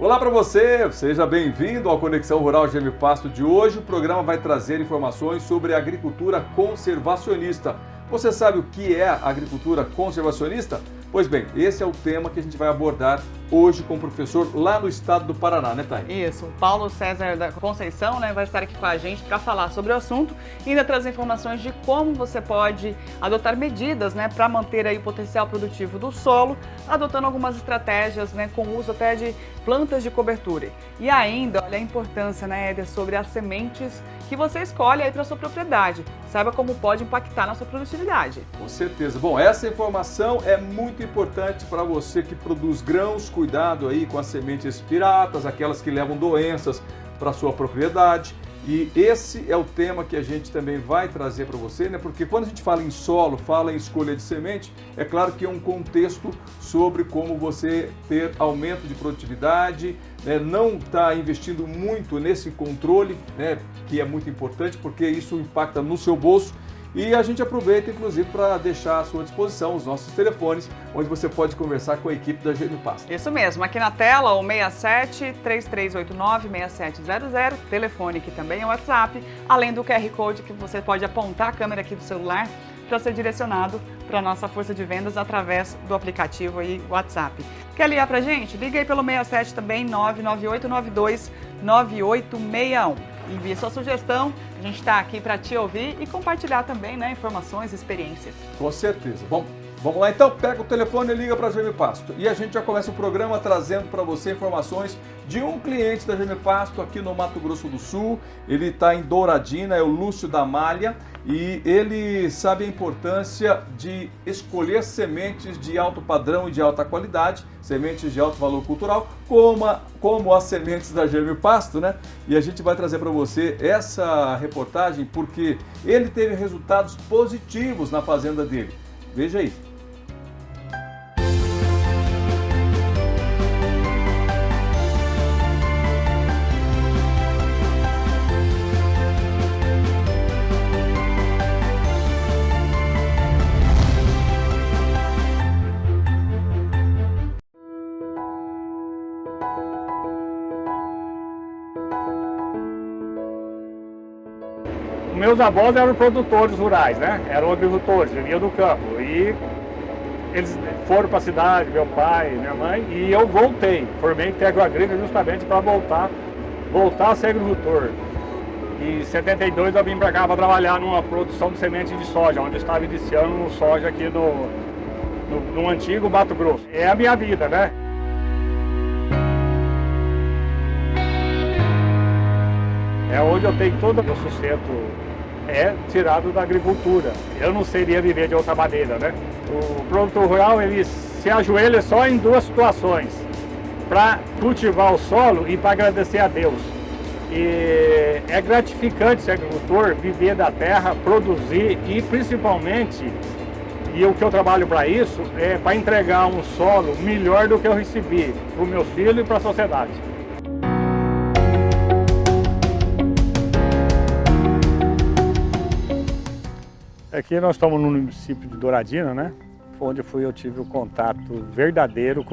Olá para você, seja bem-vindo ao Conexão Rural GM Pasto de hoje. O programa vai trazer informações sobre a agricultura conservacionista. Você sabe o que é a agricultura conservacionista? Pois bem, esse é o tema que a gente vai abordar hoje com o professor lá no estado do Paraná, né, Thay? Isso, o Paulo César da Conceição, vai estar aqui com a gente para falar sobre o assunto e ainda trazer informações de como você pode adotar medidas, para manter aí o potencial produtivo do solo, adotando algumas estratégias, com o uso até de plantas de cobertura. E ainda, olha a importância, Éder, sobre as sementes que você escolhe aí para sua propriedade. Saiba como pode impactar na sua produtividade. Com certeza. Bom, essa informação é muito importante para você que produz grãos. Cuidado aí com as sementes piratas, aquelas que levam doenças para sua propriedade. E esse é o tema que a gente também vai trazer para você, porque quando a gente fala em solo, fala em escolha de semente, é claro que é um contexto sobre como você ter aumento de produtividade, não estar investindo muito nesse controle, que é muito importante, porque isso impacta no seu bolso. E a gente aproveita, inclusive, para deixar à sua disposição os nossos telefones, onde você pode conversar com a equipe da GM Pasto. Isso mesmo, aqui na tela o 67-3389-6700, telefone que também é o WhatsApp, além do QR Code que você pode apontar a câmera aqui do celular para ser direcionado para a nossa força de vendas através do aplicativo aí, WhatsApp. Quer ligar para a gente? Liga aí pelo 67 também, 998929861. Envie sua sugestão, a gente está aqui para te ouvir e compartilhar também, informações e experiências. Com certeza. Bom, vamos lá então, pega o telefone e liga para a GM Pasto. E a gente já começa o programa trazendo para você informações de um cliente da GM Pasto aqui no Mato Grosso do Sul. Ele está em Douradina, é o Lúcio da Malha, e ele sabe a importância de escolher sementes de alto padrão e de alta qualidade, sementes de alto valor cultural, como as sementes da GM Pasto, E a gente vai trazer para você essa reportagem porque ele teve resultados positivos na fazenda dele. Veja aí. Meus avós eram produtores rurais, Eram agricultores, viviam do campo. E eles foram para a cidade, meu pai, minha mãe, e eu voltei. Formei técnico agrícola justamente para voltar a ser agricultor. E em 72 eu vim para cá para trabalhar numa produção de semente de soja, onde eu estava iniciando soja aqui no antigo Mato Grosso. É a minha vida, É onde eu tenho todo o meu sustento tirado da agricultura. Eu não seria viver de outra maneira, O produtor rural, ele se ajoelha só em duas situações: para cultivar o solo e para agradecer a Deus. E é gratificante ser agricultor, viver da terra, produzir e principalmente, e o que eu trabalho para isso, é para entregar um solo melhor do que eu recebi para os meus filhos e para a sociedade. Aqui nós estamos no município de Douradina, onde eu tive o contato verdadeiro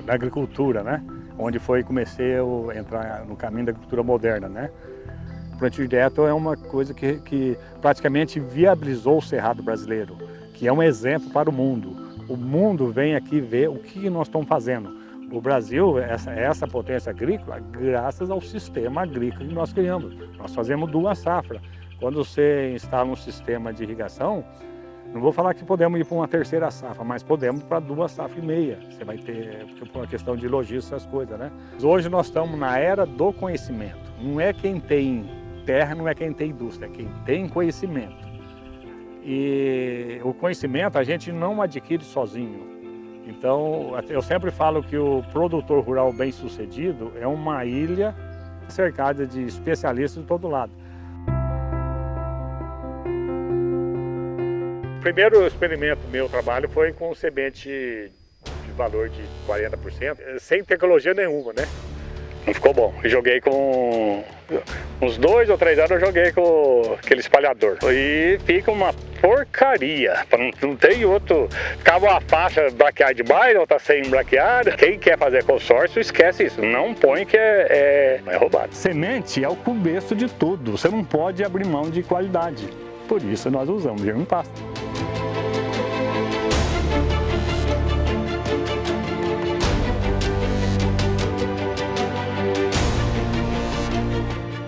na agricultura, onde comecei a entrar no caminho da agricultura moderna, O plantio direto é uma coisa que praticamente viabilizou o cerrado brasileiro, que é um exemplo para o mundo. O mundo vem aqui ver o que nós estamos fazendo. O Brasil, essa potência agrícola, graças ao sistema agrícola que nós criamos. Nós fazemos 2 safras. Quando você instala um sistema de irrigação, não vou falar que podemos ir para uma 3ª safra, mas podemos para 2 safras e meia. Você vai ter, porque por uma questão de logística, essas coisas, Hoje nós estamos na era do conhecimento. Não é quem tem terra, não é quem tem indústria, é quem tem conhecimento. E o conhecimento a gente não adquire sozinho. Então, eu sempre falo que o produtor rural bem-sucedido é uma ilha cercada de especialistas de todo lado. O primeiro experimento meu trabalho foi com semente de valor de 40%, sem tecnologia nenhuma, Não ficou bom. Eu joguei com uns 2 ou 3 anos, eu joguei com aquele espalhador. E fica uma porcaria. Não tem outro. Ficava uma faixa braquiar demais, outra sem braquiar. Quem quer fazer consórcio, esquece isso. Não põe que é roubado. Semente é o começo de tudo. Você não pode abrir mão de qualidade. Por isso nós usamos germipasto.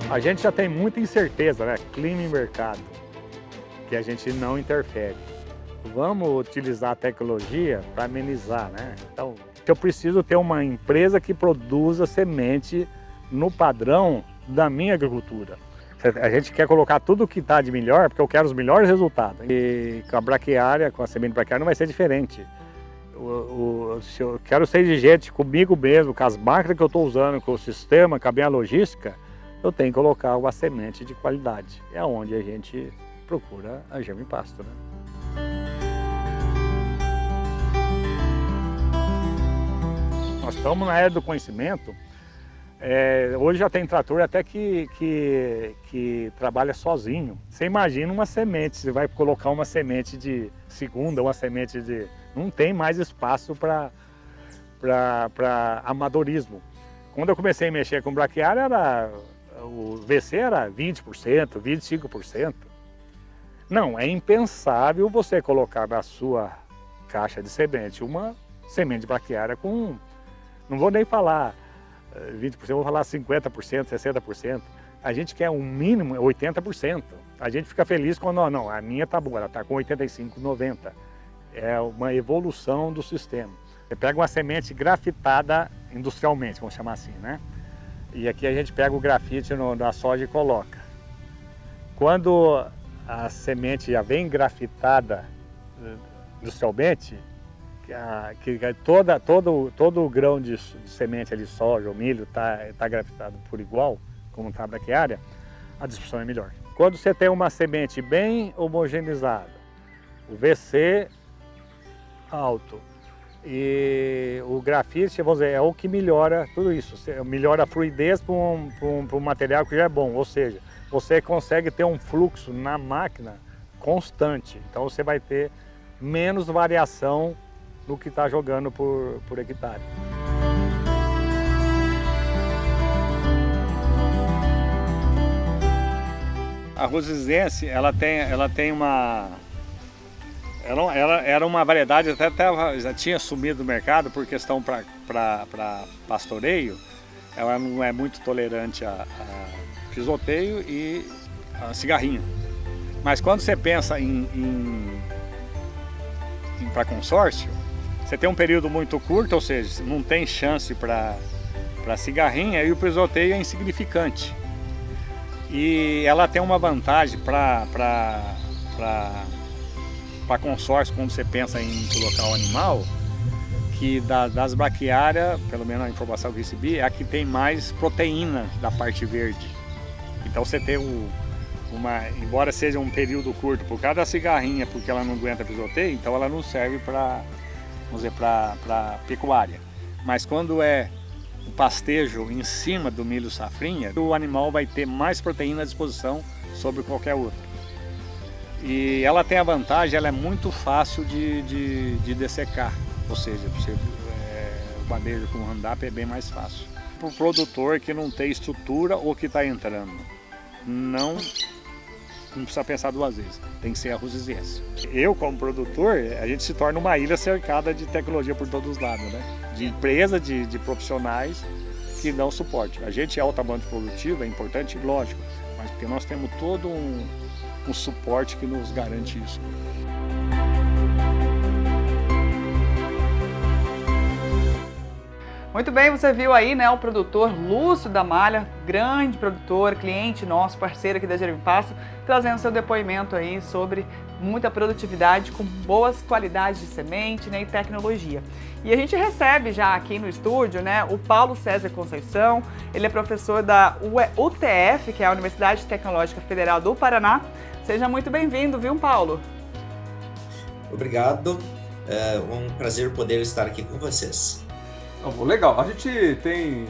A gente já tem muita incerteza, né? Clima e mercado, que a gente não interfere. Vamos utilizar a tecnologia para amenizar, né? Então, eu preciso ter uma empresa que produza semente no padrão da minha agricultura. A gente quer colocar tudo o que está de melhor, porque eu quero os melhores resultados. E com a braquiária, com a semente braquiária, não vai ser diferente. Se eu quero ser exigente comigo mesmo, com as máquinas que eu estou usando, com o sistema, com a minha logística, eu tenho que colocar uma semente de qualidade. É onde a gente procura a germipasto, né? Nós estamos na era do conhecimento. Hoje já tem trator até que trabalha sozinho. Você imagina uma semente, você vai colocar uma semente de segunda, uma semente de... Não tem mais espaço para amadorismo. Quando eu comecei a mexer com braquiária, o VC era 20%, 25%. Não, é impensável você colocar na sua caixa de semente uma semente braquiária com, não vou nem falar 20%, vou falar 50%, 60%. A gente quer um mínimo 80%. A gente fica feliz quando, não, a minha tá boa, ela tá com 85%, 90%. É uma evolução do sistema. Você pega uma semente grafitada industrialmente, vamos chamar assim, né? E aqui a gente pega o grafite da soja e coloca. Quando a semente já vem grafitada industrialmente, todo o grão de semente de soja ou milho está grafitado por igual, como está a braquiária, a dispersão é melhor. Quando você tem uma semente bem homogeneizada, o VC alto, e o grafite, vamos dizer, é o que melhora tudo isso. Melhora a fluidez para um material que já é bom. Ou seja, você consegue ter um fluxo na máquina constante. Então você vai ter menos variação no que está jogando por hectare. A rosizense, ela tem uma... Ela era uma variedade, até já tinha sumido do mercado por questão para pastoreio. Ela não é muito tolerante a pisoteio e a cigarrinho. Mas quando você pensa para consórcio, você tem um período muito curto, ou seja, não tem chance para cigarrinha e o pisoteio é insignificante. E ela tem uma vantagem para consórcio, quando você pensa em colocar o animal, que das braquiárias, pelo menos a informação que eu recebi, é a que tem mais proteína da parte verde. Então você tem embora seja um período curto por causa da cigarrinha, porque ela não aguenta pisoteio, então ela não serve para pecuária. Mas quando é o pastejo em cima do milho safrinha, o animal vai ter mais proteína à disposição sobre qualquer outro. E ela tem a vantagem, ela é muito fácil de dessecar, ou seja, o manejo com o handap é bem mais fácil. Para o produtor que não tem estrutura ou que está entrando, não precisa pensar duas vezes, tem que ser a rosizense. Eu, como produtor, a gente se torna uma ilha cercada de tecnologia por todos os lados, né? De empresa, de profissionais que dão suporte. A gente é altamente produtivo, é importante, lógico, mas porque nós temos todo um suporte que nos garante isso. Muito bem, você viu aí, né, o produtor Lúcio da Malha, grande produtor, cliente nosso, parceiro aqui da Germipasto, trazendo seu depoimento aí sobre muita produtividade com boas qualidades de semente, né, e tecnologia. E a gente recebe já aqui no estúdio, né, o Paulo César Conceição, ele é professor da UTF, que é a Universidade Tecnológica Federal do Paraná. Seja muito bem-vindo, viu, Paulo? Obrigado, é um prazer poder estar aqui com vocês. Legal, a gente tem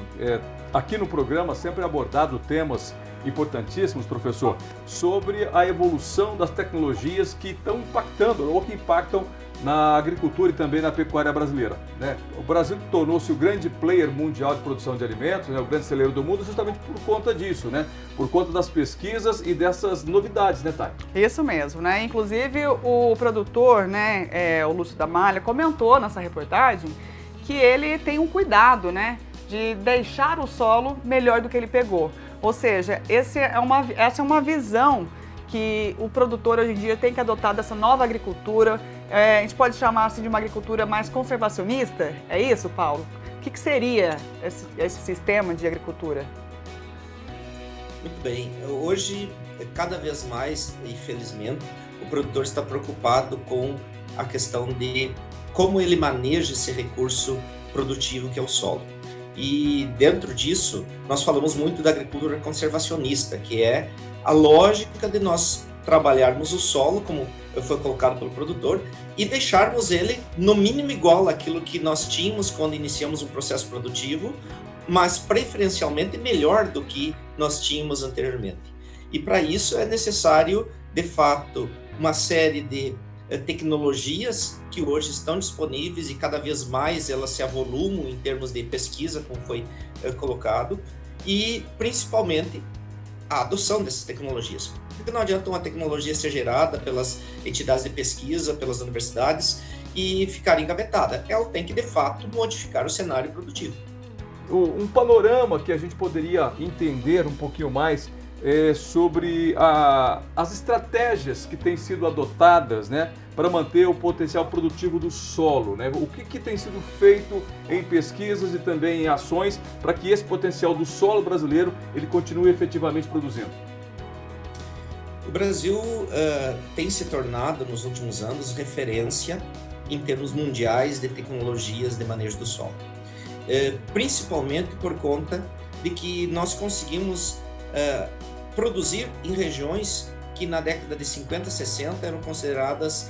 aqui no programa sempre abordado temas importantíssimos, professor, sobre a evolução das tecnologias que estão impactando ou que impactam na agricultura e também na pecuária brasileira, né? O Brasil tornou-se o grande player mundial de produção de alimentos, né? O grande celeiro do mundo, justamente por conta disso, né? Por conta das pesquisas e dessas novidades, né, Thay? Isso mesmo, né? Inclusive o produtor, né, o Lúcio da Malha, comentou nessa reportagem que ele tem um cuidado, né, de deixar o solo melhor do que ele pegou. Ou seja, essa é uma visão que o produtor hoje em dia tem que adotar dessa nova agricultura. A gente pode chamar assim de uma agricultura mais conservacionista? É isso, Paulo? O que seria esse sistema de agricultura? Muito bem. Hoje, cada vez mais, infelizmente, o produtor está preocupado com a questão de como ele maneja esse recurso produtivo que é o solo. E dentro disso, nós falamos muito da agricultura conservacionista, que é a lógica de nós trabalharmos o solo, como foi colocado pelo produtor, e deixarmos ele no mínimo igual àquilo que nós tínhamos quando iniciamos um processo produtivo, mas preferencialmente melhor do que nós tínhamos anteriormente. E para isso é necessário, de fato, uma série de tecnologias que hoje estão disponíveis e cada vez mais elas se avolumam em termos de pesquisa, como foi colocado, e principalmente a adoção dessas tecnologias. Porque não adianta uma tecnologia ser gerada pelas entidades de pesquisa, pelas universidades e ficar engavetada. Ela tem que, de fato, modificar o cenário produtivo. Um panorama que a gente poderia entender um pouquinho mais sobre as estratégias que têm sido adotadas, né, para manter o potencial produtivo do solo, né? O que tem sido feito em pesquisas e também em ações para que esse potencial do solo brasileiro ele continue efetivamente produzindo? O Brasil tem se tornado, nos últimos anos, referência em termos mundiais de tecnologias de manejo do solo. Principalmente por conta de que nós conseguimos produzir em regiões que na década de 50 e 60 eram consideradas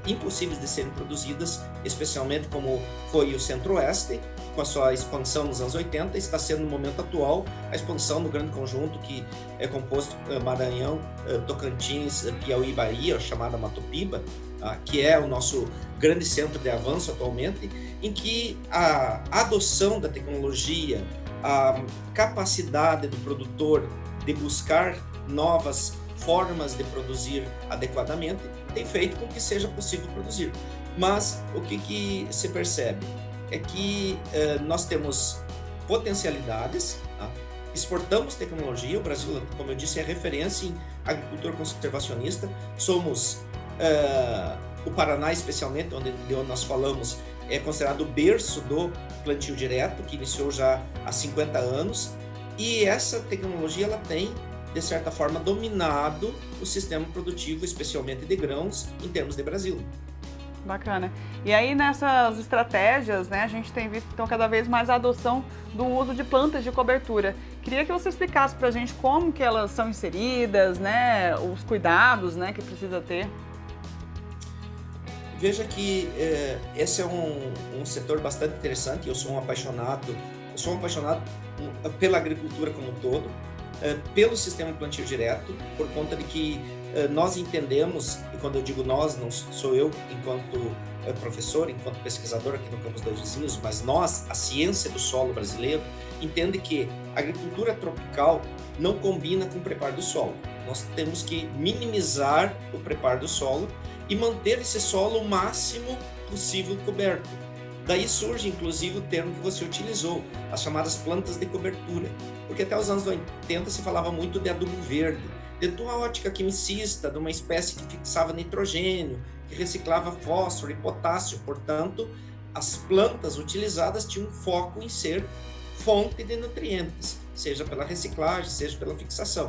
impossíveis de serem produzidas, especialmente como foi o Centro-Oeste, com a sua expansão nos anos 80, está sendo no momento atual a expansão do grande conjunto que é composto Maranhão, Tocantins, Piauí e Bahia, chamada Mato Piba, que é o nosso grande centro de avanço atualmente, em que a adoção da tecnologia, a capacidade do produtor de buscar novas formas de produzir adequadamente, tem feito com que seja possível produzir. Mas o que se percebe é que nós temos potencialidades, tá? Exportamos tecnologia, o Brasil, como eu disse, é referência em agricultura conservacionista, somos, o Paraná especialmente, onde nós falamos, é considerado o berço do plantio direto, que iniciou já há 50 anos, e essa tecnologia ela tem, de certa forma, dominado o sistema produtivo, especialmente de grãos, em termos de Brasil. Bacana. E aí nessas estratégias, né, a gente tem visto então cada vez mais a adoção do uso de plantas de cobertura. Queria que você explicasse para a gente como que elas são inseridas, né, os cuidados, né, que precisa ter. Veja que esse é um setor bastante interessante. Eu sou um apaixonado pela agricultura como um todo, pelo sistema plantio direto, por conta de que nós entendemos, e quando eu digo nós, não sou eu enquanto professor, enquanto pesquisador aqui no Campus dos Vizinhos, mas nós, a ciência do solo brasileiro, entende que a agricultura tropical não combina com o preparo do solo. Nós temos que minimizar o preparo do solo e manter esse solo o máximo possível coberto. Daí surge, inclusive, o termo que você utilizou, as chamadas plantas de cobertura, porque até os anos 80 se falava muito de adubo verde, dentro de uma ótica quimicista, de uma espécie que fixava nitrogênio, que reciclava fósforo e potássio. Portanto, as plantas utilizadas tinham foco em ser fonte de nutrientes, seja pela reciclagem, seja pela fixação.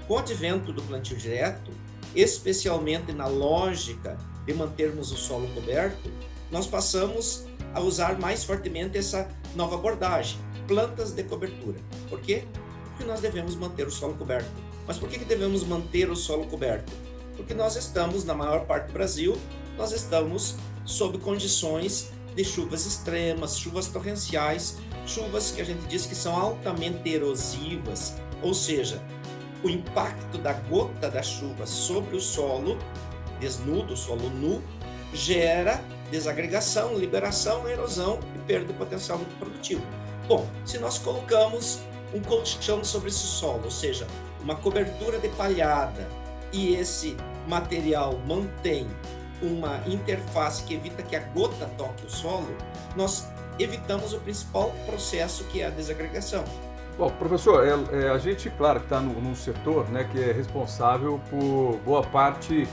Com o advento do plantio direto, especialmente na lógica de mantermos o solo coberto, nós passamos a usar mais fortemente essa nova abordagem, plantas de cobertura. Por quê? Porque nós devemos manter o solo coberto. Mas por que devemos manter o solo coberto? Porque nós estamos, na maior parte do Brasil, nós estamos sob condições de chuvas extremas, chuvas torrenciais, chuvas que a gente diz que são altamente erosivas, ou seja, o impacto da gota da chuva sobre o solo desnudo, o solo nu, gera desagregação, liberação, erosão e perda do potencial produtivo. Bom, se nós colocamos um colchão sobre esse solo, ou seja, uma cobertura de palhada, e esse material mantém uma interface que evita que a gota toque o solo, nós evitamos o principal processo, que é a desagregação. Bom, professor, a gente, claro, que está num setor, né, que é responsável por boa parte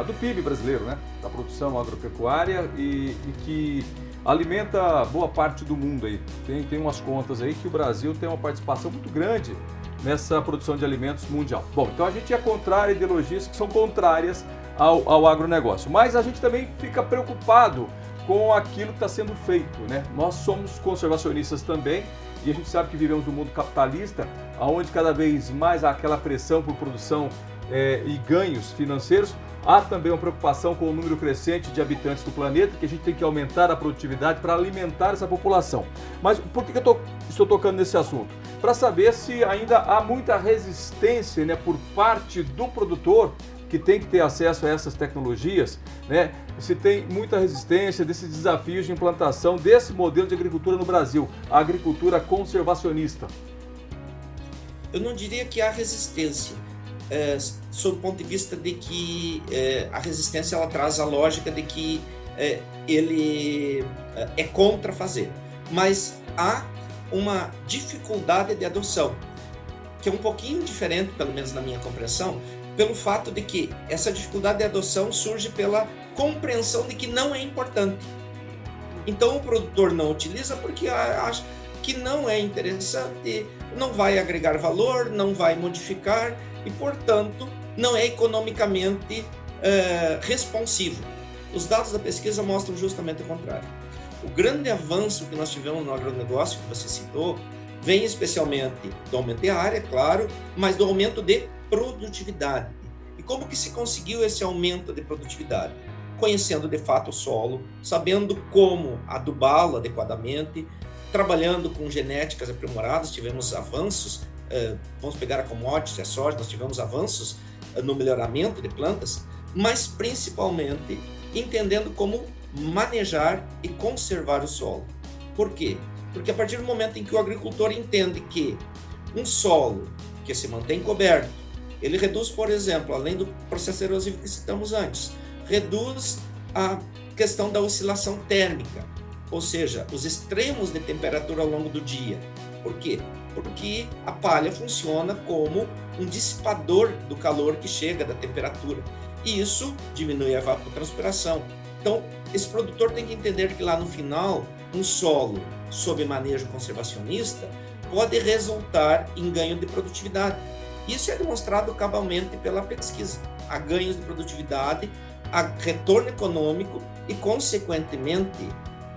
do PIB brasileiro, né, da produção agropecuária e que alimenta boa parte do mundo aí. Tem umas contas aí que o Brasil tem uma participação muito grande nessa produção de alimentos mundial. Bom, então a gente é contrário a ideologias que são contrárias ao agronegócio, mas a gente também fica preocupado com aquilo que está sendo feito, né? Nós somos conservacionistas também e a gente sabe que vivemos num mundo capitalista, onde cada vez mais há aquela pressão por produção e ganhos financeiros. Há também uma preocupação com o número crescente de habitantes do planeta, que a gente tem que aumentar a produtividade para alimentar essa população. Mas por que eu estou tocando nesse assunto? Para saber se ainda há muita resistência, né, por parte do produtor, que tem que ter acesso a essas tecnologias, né? Se tem muita resistência desses desafios de implantação desse modelo de agricultura no Brasil, a agricultura conservacionista. Eu não diria que há resistência, sob o ponto de vista de que a resistência ela traz a lógica de que ele é contra fazer, mas há uma dificuldade de adoção, que é um pouquinho diferente, pelo menos na minha compreensão, pelo fato de que essa dificuldade de adoção surge pela compreensão de que não é importante. Então o produtor não utiliza porque acha que não é interessante, não vai agregar valor, não vai modificar e, portanto, não é economicamente responsivo. Os dados da pesquisa mostram justamente o contrário. O grande avanço que nós tivemos no agronegócio, que você citou, vem especialmente do aumento de área, claro, mas do aumento de produtividade. E como que se conseguiu esse aumento de produtividade? Conhecendo de fato o solo, sabendo como adubá-lo adequadamente, trabalhando com genéticas aprimoradas, tivemos avanços, vamos pegar a commodity, a soja, nós tivemos avanços no melhoramento de plantas, mas principalmente entendendo como manejar e conservar o solo. Por quê? Porque a partir do momento em que o agricultor entende que um solo que se mantém coberto, ele reduz, por exemplo, além do processo erosivo que citamos antes, reduz a questão da oscilação térmica, ou seja, os extremos de temperatura ao longo do dia. Por quê? Porque a palha funciona como um dissipador do calor que chega da temperatura. E isso diminui a evapotranspiração. Então, esse produtor tem que entender que lá no final, um solo sob manejo conservacionista pode resultar em ganho de produtividade. Isso é demonstrado cabalmente pela pesquisa. Há ganhos de produtividade, há retorno econômico e, consequentemente,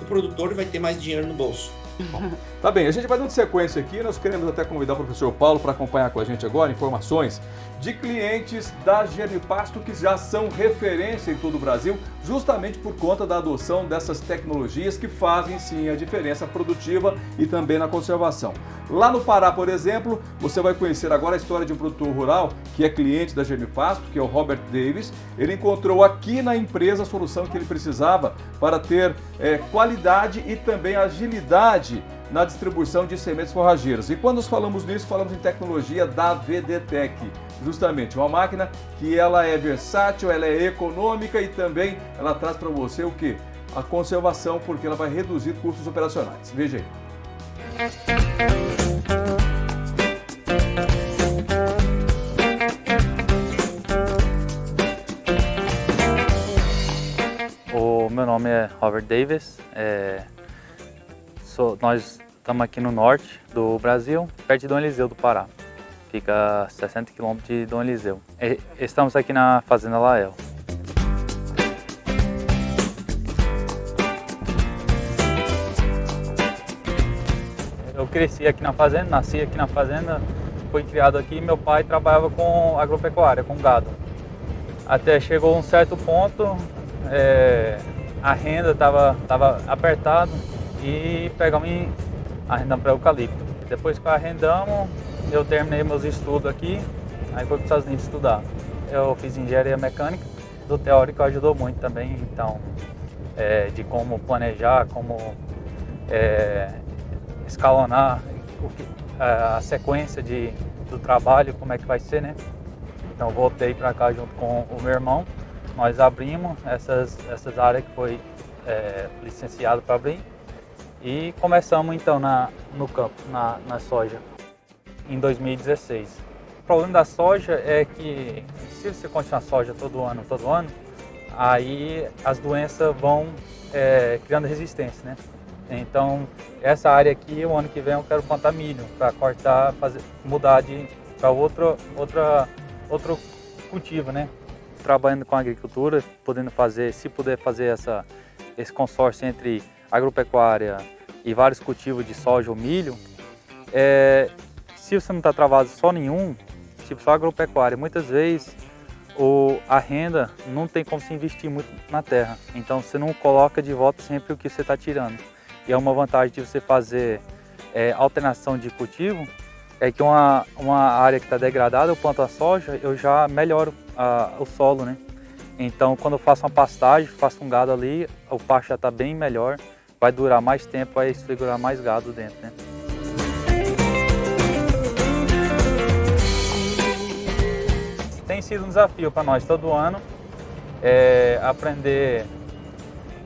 o produtor vai ter mais dinheiro no bolso. Bom, tá bem, a gente vai dando sequência aqui, nós queremos até convidar o professor Paulo para acompanhar com a gente agora informações de clientes da Germipasto que já são referência em todo o Brasil, justamente por conta da adoção dessas tecnologias que fazem sim a diferença produtiva e também na conservação. Lá no Pará, por exemplo, você vai conhecer agora a história de um produtor rural que é cliente da Germipasto, que é o Robert Davis. Ele encontrou aqui na empresa a solução que ele precisava para ter qualidade e também agilidade na distribuição de sementes forrageiras. E quando nós falamos nisso, falamos em tecnologia da VDTech, justamente uma máquina que ela é versátil, ela é econômica e também ela traz para você o quê? A conservação, porque ela vai reduzir custos operacionais. Veja aí. O meu nome é Robert Davis. Nós estamos aqui no norte do Brasil, perto de Dom Eliseu do Pará. Fica a 60 km de Dom Eliseu. Estamos aqui na Fazenda Lael. Eu cresci aqui na fazenda, nasci aqui na fazenda, fui criado aqui. Meu pai trabalhava com agropecuária, com gado. Até chegou um certo ponto, a renda estava apertada e pegamos e arrendamos para eucalipto. Depois que arrendamos, eu terminei meus estudos aqui, aí fui para os Estados Unidos estudar. Eu fiz engenharia mecânica, do teórico ajudou muito também, então, de como planejar, como escalonar a sequência do trabalho, como é que vai ser, né? Então voltei para cá junto com o meu irmão, nós abrimos essas áreas que foi licenciado para abrir e começamos então no campo, na soja, em 2016. O problema da soja é que se você continuar soja todo ano, aí as doenças vão criando resistência, né? Então essa área aqui, o ano que vem eu quero plantar milho para cortar, mudar para outro cultivo, né? Trabalhando com a agricultura, se puder fazer esse consórcio entre agropecuária e vários cultivos de soja ou milho, se você não está travado só nenhum, tipo só agropecuária, muitas vezes a renda não tem como se investir muito na terra, então você não coloca de volta sempre o que você está tirando. E é uma vantagem de você fazer alternação de cultivo, é que uma área que está degradada, eu planto a soja, eu já melhoro o solo, né? Então quando eu faço uma pastagem, faço um gado ali, o pasto já está bem melhor, vai durar mais tempo, vai segurar mais gado dentro, né? Tem sido um desafio para nós todo ano, aprender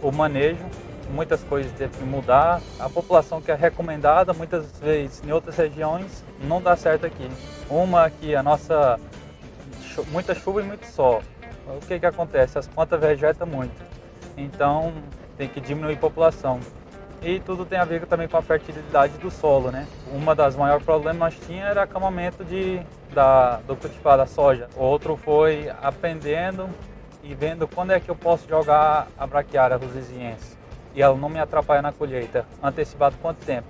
o manejo. Muitas coisas teve que mudar, a população que é recomendada, muitas vezes em outras regiões, não dá certo aqui. Uma que muita chuva e muito sol. O que acontece? As plantas vegetam muito, então tem que diminuir a população. E tudo tem a ver também com a fertilidade do solo, né? Uma das maiores problemas que nós tínhamos era acamamento do cultivar da soja. Outro foi aprendendo e vendo quando é que eu posso jogar a braquiária rosiziense e ela não me atrapalha na colheita. Antecipado quanto tempo?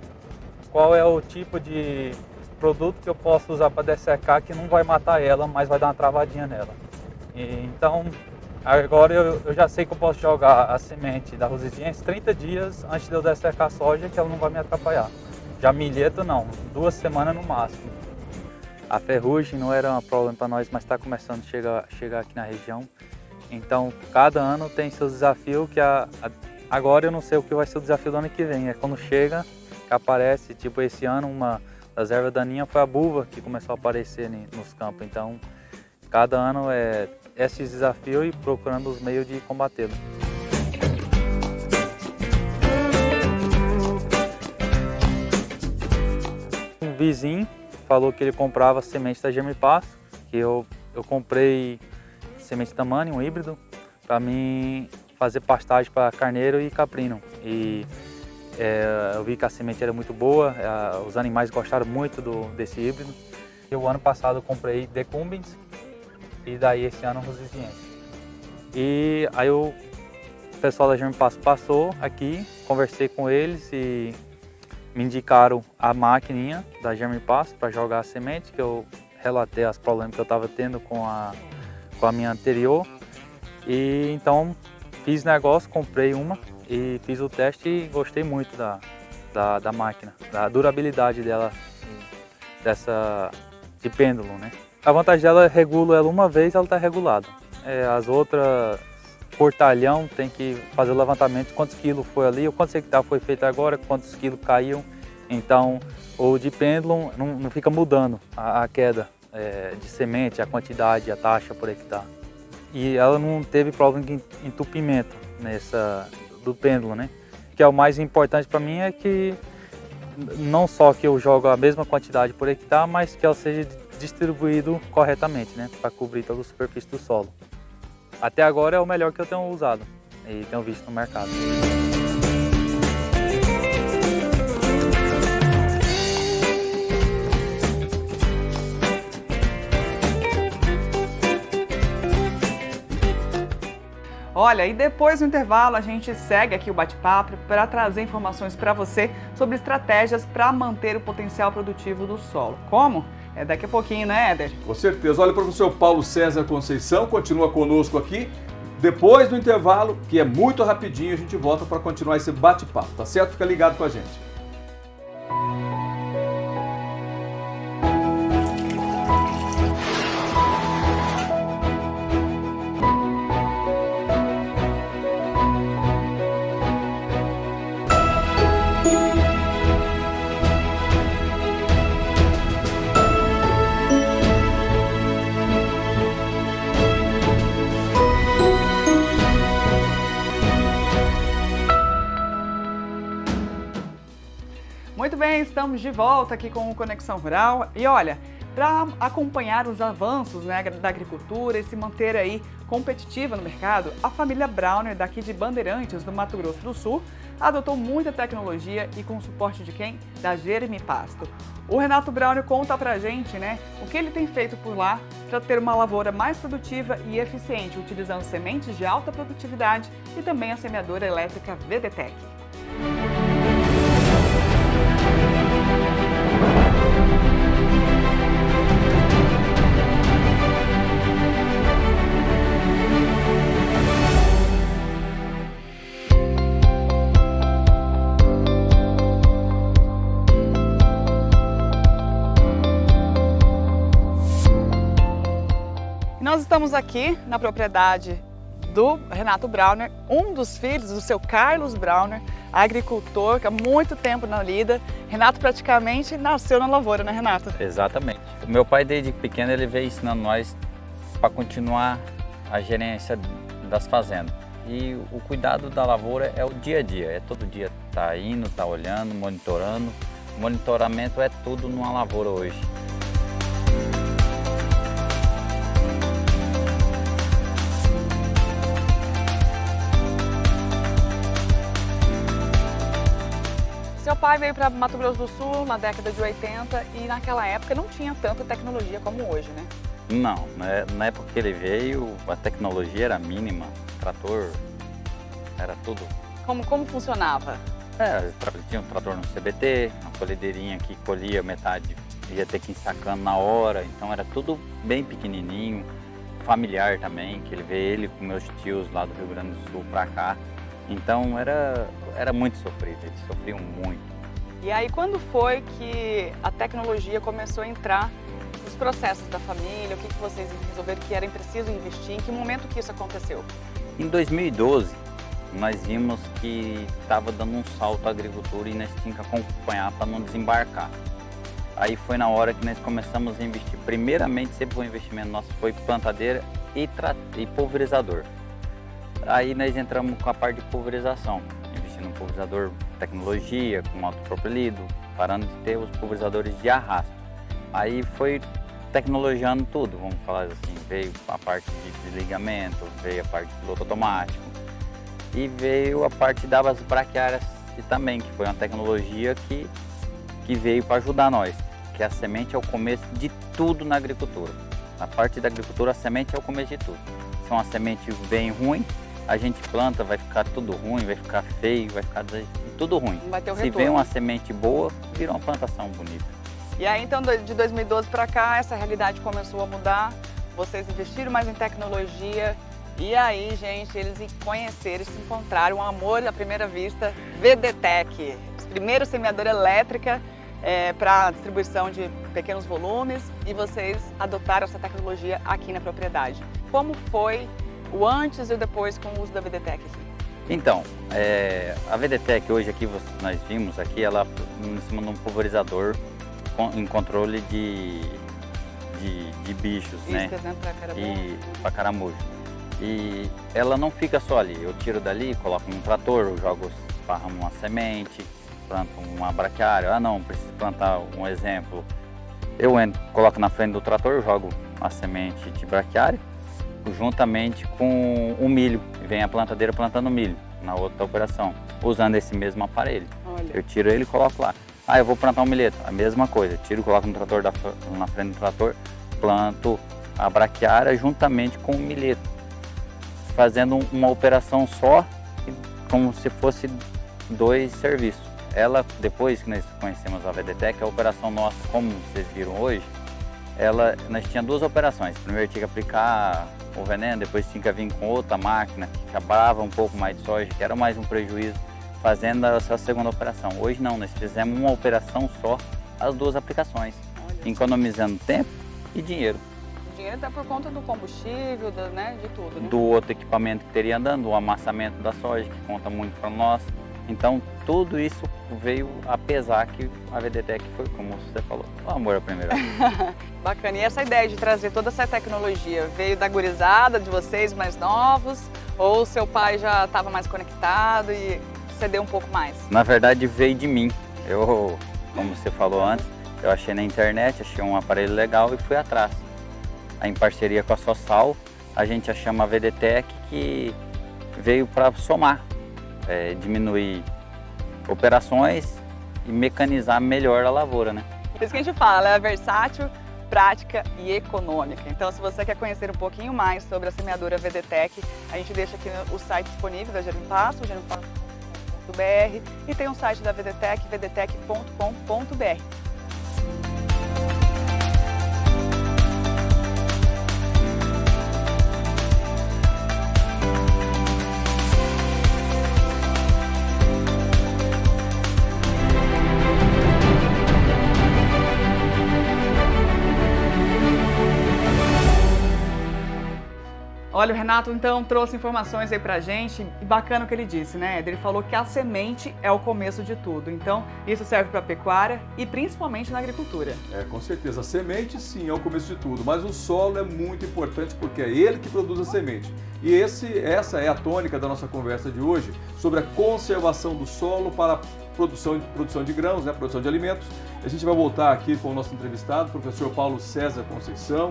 Qual é o tipo de produto que eu posso usar para dessecar que não vai matar ela, mas vai dar uma travadinha nela. Então, agora eu já sei que eu posso jogar a semente da rosiziense 30 dias antes de eu dessecar a soja, que ela não vai me atrapalhar. Já milheto não, 2 semanas no máximo. A ferrugem não era um problema para nós, mas está começando a chegar aqui na região. Então, cada ano tem seus desafios, que agora eu não sei o que vai ser o desafio do ano que vem. É quando chega, que aparece, tipo esse ano, uma das ervas daninhas foi a buva que começou a aparecer nos campos. Então, cada ano é esses desafios e procurando os meios de combatê-lo. Um vizinho falou que ele comprava semente da Germipasso, que eu comprei semente Tamani, um híbrido, para mim fazer pastagem para carneiro e caprino. E eu vi que a semente era muito boa, os animais gostaram muito desse híbrido. E o ano passado eu comprei Decumbens e daí esse ano rosiziense. E aí o pessoal da Germipasso passou aqui, conversei com eles e me indicaram a maquininha da Germipasso para jogar a semente, que eu relatei os problemas que eu estava tendo com a minha anterior. E então fiz negócio, comprei uma e fiz o teste e gostei muito da máquina, da durabilidade dela, de pêndulo, né? A vantagem dela é regula ela uma vez, ela está regulada. As outras, por talhão, tem que fazer o levantamento de quantos quilos foi ali, ou quantos hectares foi feito agora, quantos quilos caiu. Então, o de pêndulo não fica mudando a queda de semente, a quantidade, a taxa por hectare. E ela não teve problema de entupimento do pêndulo, né? Que é o mais importante para mim, é que não só que eu jogo a mesma quantidade por hectare, mas que ela seja distribuído corretamente, né? Para cobrir toda a superfície do solo. Até agora é o melhor que eu tenho usado e tenho visto no mercado. Olha, e depois do intervalo a gente segue aqui o bate-papo para trazer informações para você sobre estratégias para manter o potencial produtivo do solo. Como? É daqui a pouquinho, né, Éder? Com certeza. Olha, o professor Paulo César Conceição continua conosco aqui. Depois do intervalo, que é muito rapidinho, a gente volta para continuar esse bate-papo, tá certo? Fica ligado com a gente. Muito bem, estamos de volta aqui com o Conexão Rural. E olha, para acompanhar os avanços, né, da agricultura e se manter aí competitiva no mercado, a família Brauner, daqui de Bandeirantes, do Mato Grosso do Sul, adotou muita tecnologia e com o suporte de quem? Da Jeremy Pasto. O Renato Brauner conta pra gente, né, o que ele tem feito por lá para ter uma lavoura mais produtiva e eficiente, utilizando sementes de alta produtividade e também a semeadora elétrica VDTEC. Nós estamos aqui na propriedade do Renato Brauner, um dos filhos do seu Carlos Brauner, agricultor que há muito tempo na lida. Renato praticamente nasceu na lavoura, né, Renato? Exatamente. O meu pai, desde pequeno, ele veio ensinando nós para continuar a gerência das fazendas. E o cuidado da lavoura é o dia a dia, é todo dia tá indo, tá olhando, monitorando. O monitoramento é tudo numa lavoura hoje. Seu pai veio para Mato Grosso do Sul na década de 80 e naquela época não tinha tanta tecnologia como hoje, né? Não, na época que ele veio, a tecnologia era mínima, trator, era tudo. Como funcionava? Tinha um trator no CBT, uma colhedeirinha que colhia metade, ia ter que ir sacando na hora, então era tudo bem pequenininho, familiar também, que ele veio ele com meus tios lá do Rio Grande do Sul para cá. Então era muito sofrido, eles sofriam muito. E aí quando foi que a tecnologia começou a entrar nos processos da família? O que vocês resolveram que era preciso investir? Em que momento que isso aconteceu? Em 2012, nós vimos que estava dando um salto à agricultura e nós tínhamos que acompanhar para não desembarcar. Aí foi na hora que nós começamos a investir. Primeiramente, sempre o investimento nosso foi plantadeira e pulverizador. Aí nós entramos com a parte de pulverização, investindo em pulverizador tecnologia, com autopropelido, parando de ter os pulverizadores de arrasto. Aí foi tecnologiando tudo, vamos falar assim, veio a parte de desligamento, veio a parte de piloto automático e veio a parte das braquiárias também, que foi uma tecnologia que veio para ajudar nós, que a semente é o começo de tudo na agricultura. Na parte da agricultura, a semente é o começo de tudo. Se uma semente bem ruim, a gente planta, vai ficar tudo ruim, vai ficar feio, vai ficar tudo ruim. Vai ter o Se retorno. vem uma semente boa, vira uma plantação bonita. E aí então de 2012 para cá essa realidade começou a mudar, vocês investiram mais em tecnologia e aí, gente, eles conheceram, se encontraram um amor à primeira vista, VDTEC, primeira semeadora elétrica para distribuição de pequenos volumes e vocês adotaram essa tecnologia aqui na propriedade. Como foi o antes e o depois com o uso da VDTEC aqui? Então, a VDTEC hoje aqui, nós vimos aqui, ela em cima de um pulverizador em controle de bichos, né? Para caramujo. E ela não fica só ali, eu tiro dali, coloco num trator, eu jogo, esparramo uma semente, planto uma braquiária. Ah não, preciso plantar um exemplo. Eu coloco na frente do trator, jogo a semente de braquiária, juntamente com o milho, e vem a plantadeira plantando milho na outra operação, usando esse mesmo aparelho. Olha. Eu tiro ele e coloco lá. Ah, eu vou plantar um milheto, a mesma coisa, tiro, coloco no trator na frente do trator, planto a braquiária juntamente com o milheto, fazendo uma operação só, como se fosse dois serviços. Ela, depois que nós conhecemos a VDTEC, a operação nossa, como vocês viram hoje, nós tínhamos duas operações. Primeiro tinha que aplicar o veneno, depois tinha que vir com outra máquina, que acabava um pouco mais de soja, que era mais um prejuízo, fazendo essa segunda operação. Hoje não, nós fizemos uma operação só, as duas aplicações, economizando tempo e dinheiro. O dinheiro está por conta do combustível, né, de tudo, né? Do outro equipamento que teria andando, o amassamento da soja, que conta muito para nós. Então, tudo isso veio a pesar que a VDTEC foi, como você falou, o amor à primeira vez. Bacana. E essa ideia de trazer toda essa tecnologia veio da gurizada, de vocês mais novos? Ou seu pai já estava mais conectado e cedeu um pouco mais? Na verdade, veio de mim. Eu, como você falou antes, eu achei na internet, achei um aparelho legal e fui atrás. Aí, em parceria com a Sosal, a gente chama a VDTEC, que veio para somar. Diminuir operações e mecanizar melhor a lavoura, né? Por isso que a gente fala, ela é versátil, prática e econômica. Então, se você quer conhecer um pouquinho mais sobre a semeadora VDTEC, a gente deixa aqui o site disponível da Germpasto, germpasto.br, e tem um site da VDTEC, vdtec.com.br. Olha, o Renato então trouxe informações aí pra gente, e bacana o que ele disse, né? Ele falou que a semente é o começo de tudo, então isso serve para a pecuária e principalmente na agricultura. Com certeza, a semente sim é o começo de tudo, mas o solo é muito importante porque é ele que produz a semente. E essa é a tônica da nossa conversa de hoje, sobre a conservação do solo para a produção de grãos, né? Produção de alimentos. A gente vai voltar aqui com o nosso entrevistado, o professor Paulo César Conceição,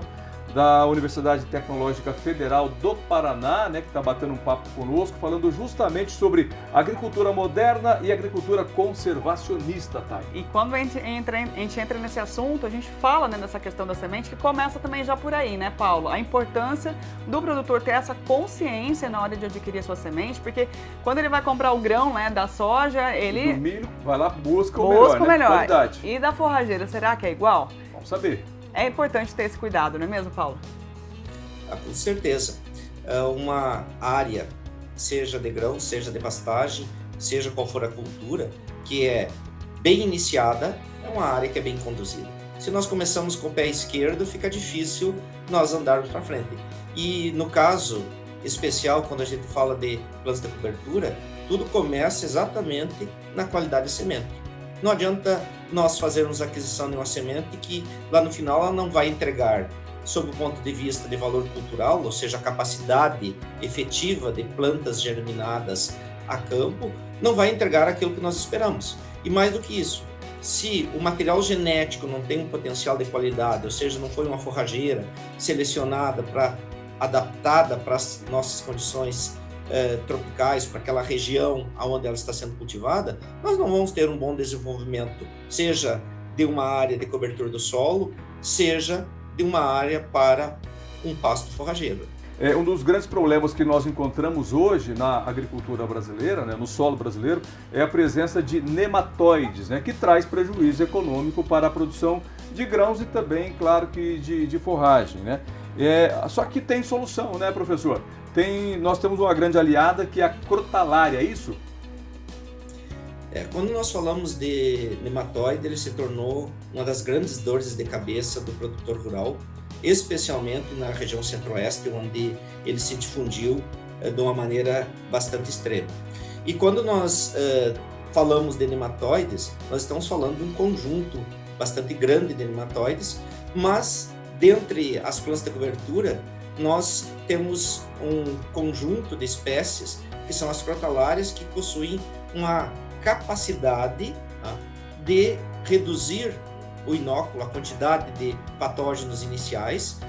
da Universidade Tecnológica Federal do Paraná, né, que está batendo um papo conosco, falando justamente sobre agricultura moderna e agricultura conservacionista, tá? E quando a gente entra nesse assunto, a gente fala, né, dessa questão da semente, que começa também já por aí, né, Paulo? A importância do produtor ter essa consciência na hora de adquirir a sua semente, porque quando ele vai comprar o grão, né, da soja, ele... Do milho, vai lá, busca o melhor, né? Qualidade. E da forrageira, será que é igual? Vamos saber. É importante ter esse cuidado, não é mesmo, Paulo? Com certeza. Uma área, seja de grão, seja de pastagem, seja qual for a cultura, que é bem iniciada, é uma área que é bem conduzida. Se nós começamos com o pé esquerdo, fica difícil nós andarmos para frente. E no caso especial, quando a gente fala de plantas de cobertura, tudo começa exatamente na qualidade de semente. Não adianta nós fazermos a aquisição de uma semente que lá no final ela não vai entregar, sob o ponto de vista de valor cultural, ou seja, a capacidade efetiva de plantas germinadas a campo, não vai entregar aquilo que nós esperamos. E mais do que isso, se o material genético não tem um potencial de qualidade, ou seja, não foi uma forrageira selecionada adaptada para as nossas condições tropicais, para aquela região onde ela está sendo cultivada, nós não vamos ter um bom desenvolvimento, seja de uma área de cobertura do solo, seja de uma área para um pasto forrageiro. Um dos grandes problemas que nós encontramos hoje na agricultura brasileira, né, no solo brasileiro, é a presença de nematóides, né, que traz prejuízo econômico para a produção de grãos e também, claro, que de forragem, né? Só que tem solução, né, professor? Nós temos uma grande aliada que é a crotalária, é isso? Quando nós falamos de nematóide, ele se tornou uma das grandes dores de cabeça do produtor rural, especialmente na região centro-oeste, onde ele se difundiu de uma maneira bastante extrema. E quando nós falamos de nematóides, nós estamos falando de um conjunto bastante grande de nematóides, mas dentre as plantas de cobertura, nós temos um conjunto de espécies que são as crotalárias, que possuem uma capacidade de reduzir o inóculo, a quantidade de patógenos iniciais,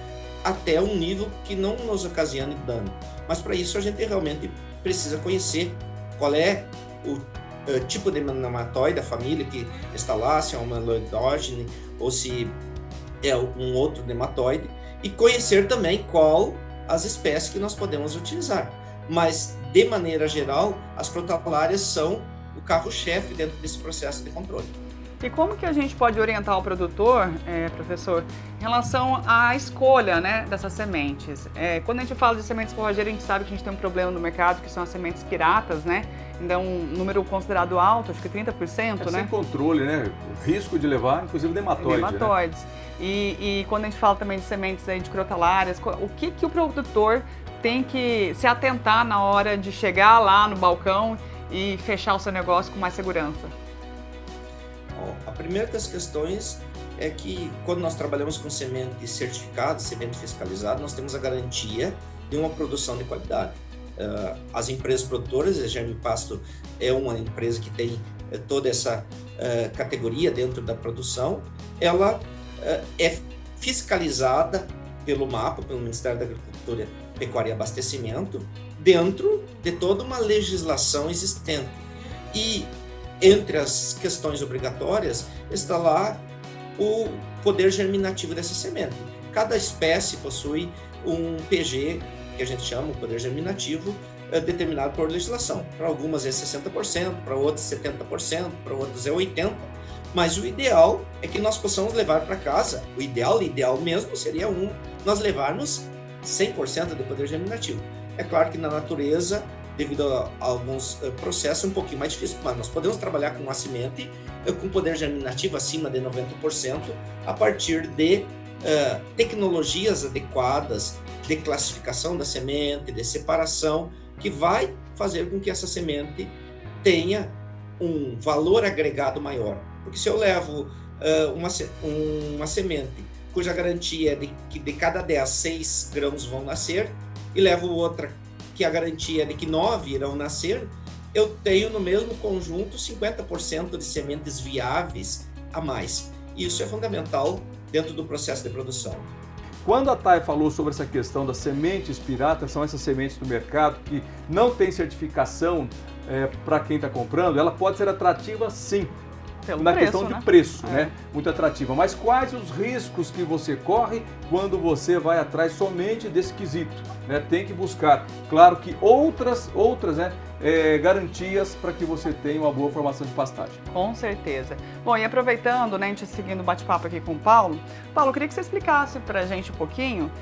até um nível que não nos ocasione dano. Mas para isso a gente realmente precisa conhecer qual é o tipo de nematóide, a família que está lá, se é uma Meloidogene ou se é um outro nematóide, e conhecer também qual as espécies que nós podemos utilizar. Mas, de maneira geral, as crotalárias são o carro-chefe dentro desse processo de controle. E como que a gente pode orientar o produtor, professor, em relação à escolha, né, dessas sementes? Quando a gente fala de sementes forrageiras, a gente sabe que a gente tem um problema no mercado, que são as sementes piratas, né? Ainda é um número considerado alto, acho que 30%, né? Sem controle, né? O risco de levar, inclusive, nematóide. Nematóides. Né? E quando a gente fala também de sementes aí de crotalárias, o que o produtor tem que se atentar na hora de chegar lá no balcão e fechar o seu negócio com mais segurança? A primeira das questões é que quando nós trabalhamos com semente certificada, semente fiscalizada, nós temos a garantia de uma produção de qualidade. As empresas produtoras, a Germipasto é uma empresa que tem toda essa categoria dentro da produção, ela é fiscalizada pelo MAPA, pelo Ministério da Agricultura, Pecuária e Abastecimento, dentro de toda uma legislação existente. E entre as questões obrigatórias está lá o poder germinativo dessa semente. Cada espécie possui um PG, que a gente chama o poder germinativo, determinado por legislação. Para algumas é 60%, para outras 70%, para outras é 80%. Mas o ideal é que nós possamos levar para casa, o ideal mesmo seria nós levarmos 100% de poder germinativo. É claro que na natureza, devido a alguns processos, é um pouquinho mais difícil, mas nós podemos trabalhar com uma semente com poder germinativo acima de 90% a partir de tecnologias adequadas de classificação da semente, de separação, que vai fazer com que essa semente tenha um valor agregado maior. Porque se eu levo uma semente cuja garantia é de que de cada 10, 6 grãos vão nascer, e levo outra que a garantia é de que 9 irão nascer, eu tenho no mesmo conjunto 50% de sementes viáveis a mais. Isso é fundamental dentro do processo de produção. Quando a Thay falou sobre essa questão das sementes piratas, são essas sementes do mercado que não tem certificação para quem está comprando, ela pode ser atrativa sim. Na questão de preço, né? Muito atrativa. Mas quais os riscos que você corre quando você vai atrás somente desse quesito? Né? Tem que buscar, claro que outras né, garantias para que você tenha uma boa formação de pastagem. Com certeza. Bom, e aproveitando, né, a gente seguindo o bate-papo aqui com o Paulo, eu queria que você explicasse para a gente um pouquinho,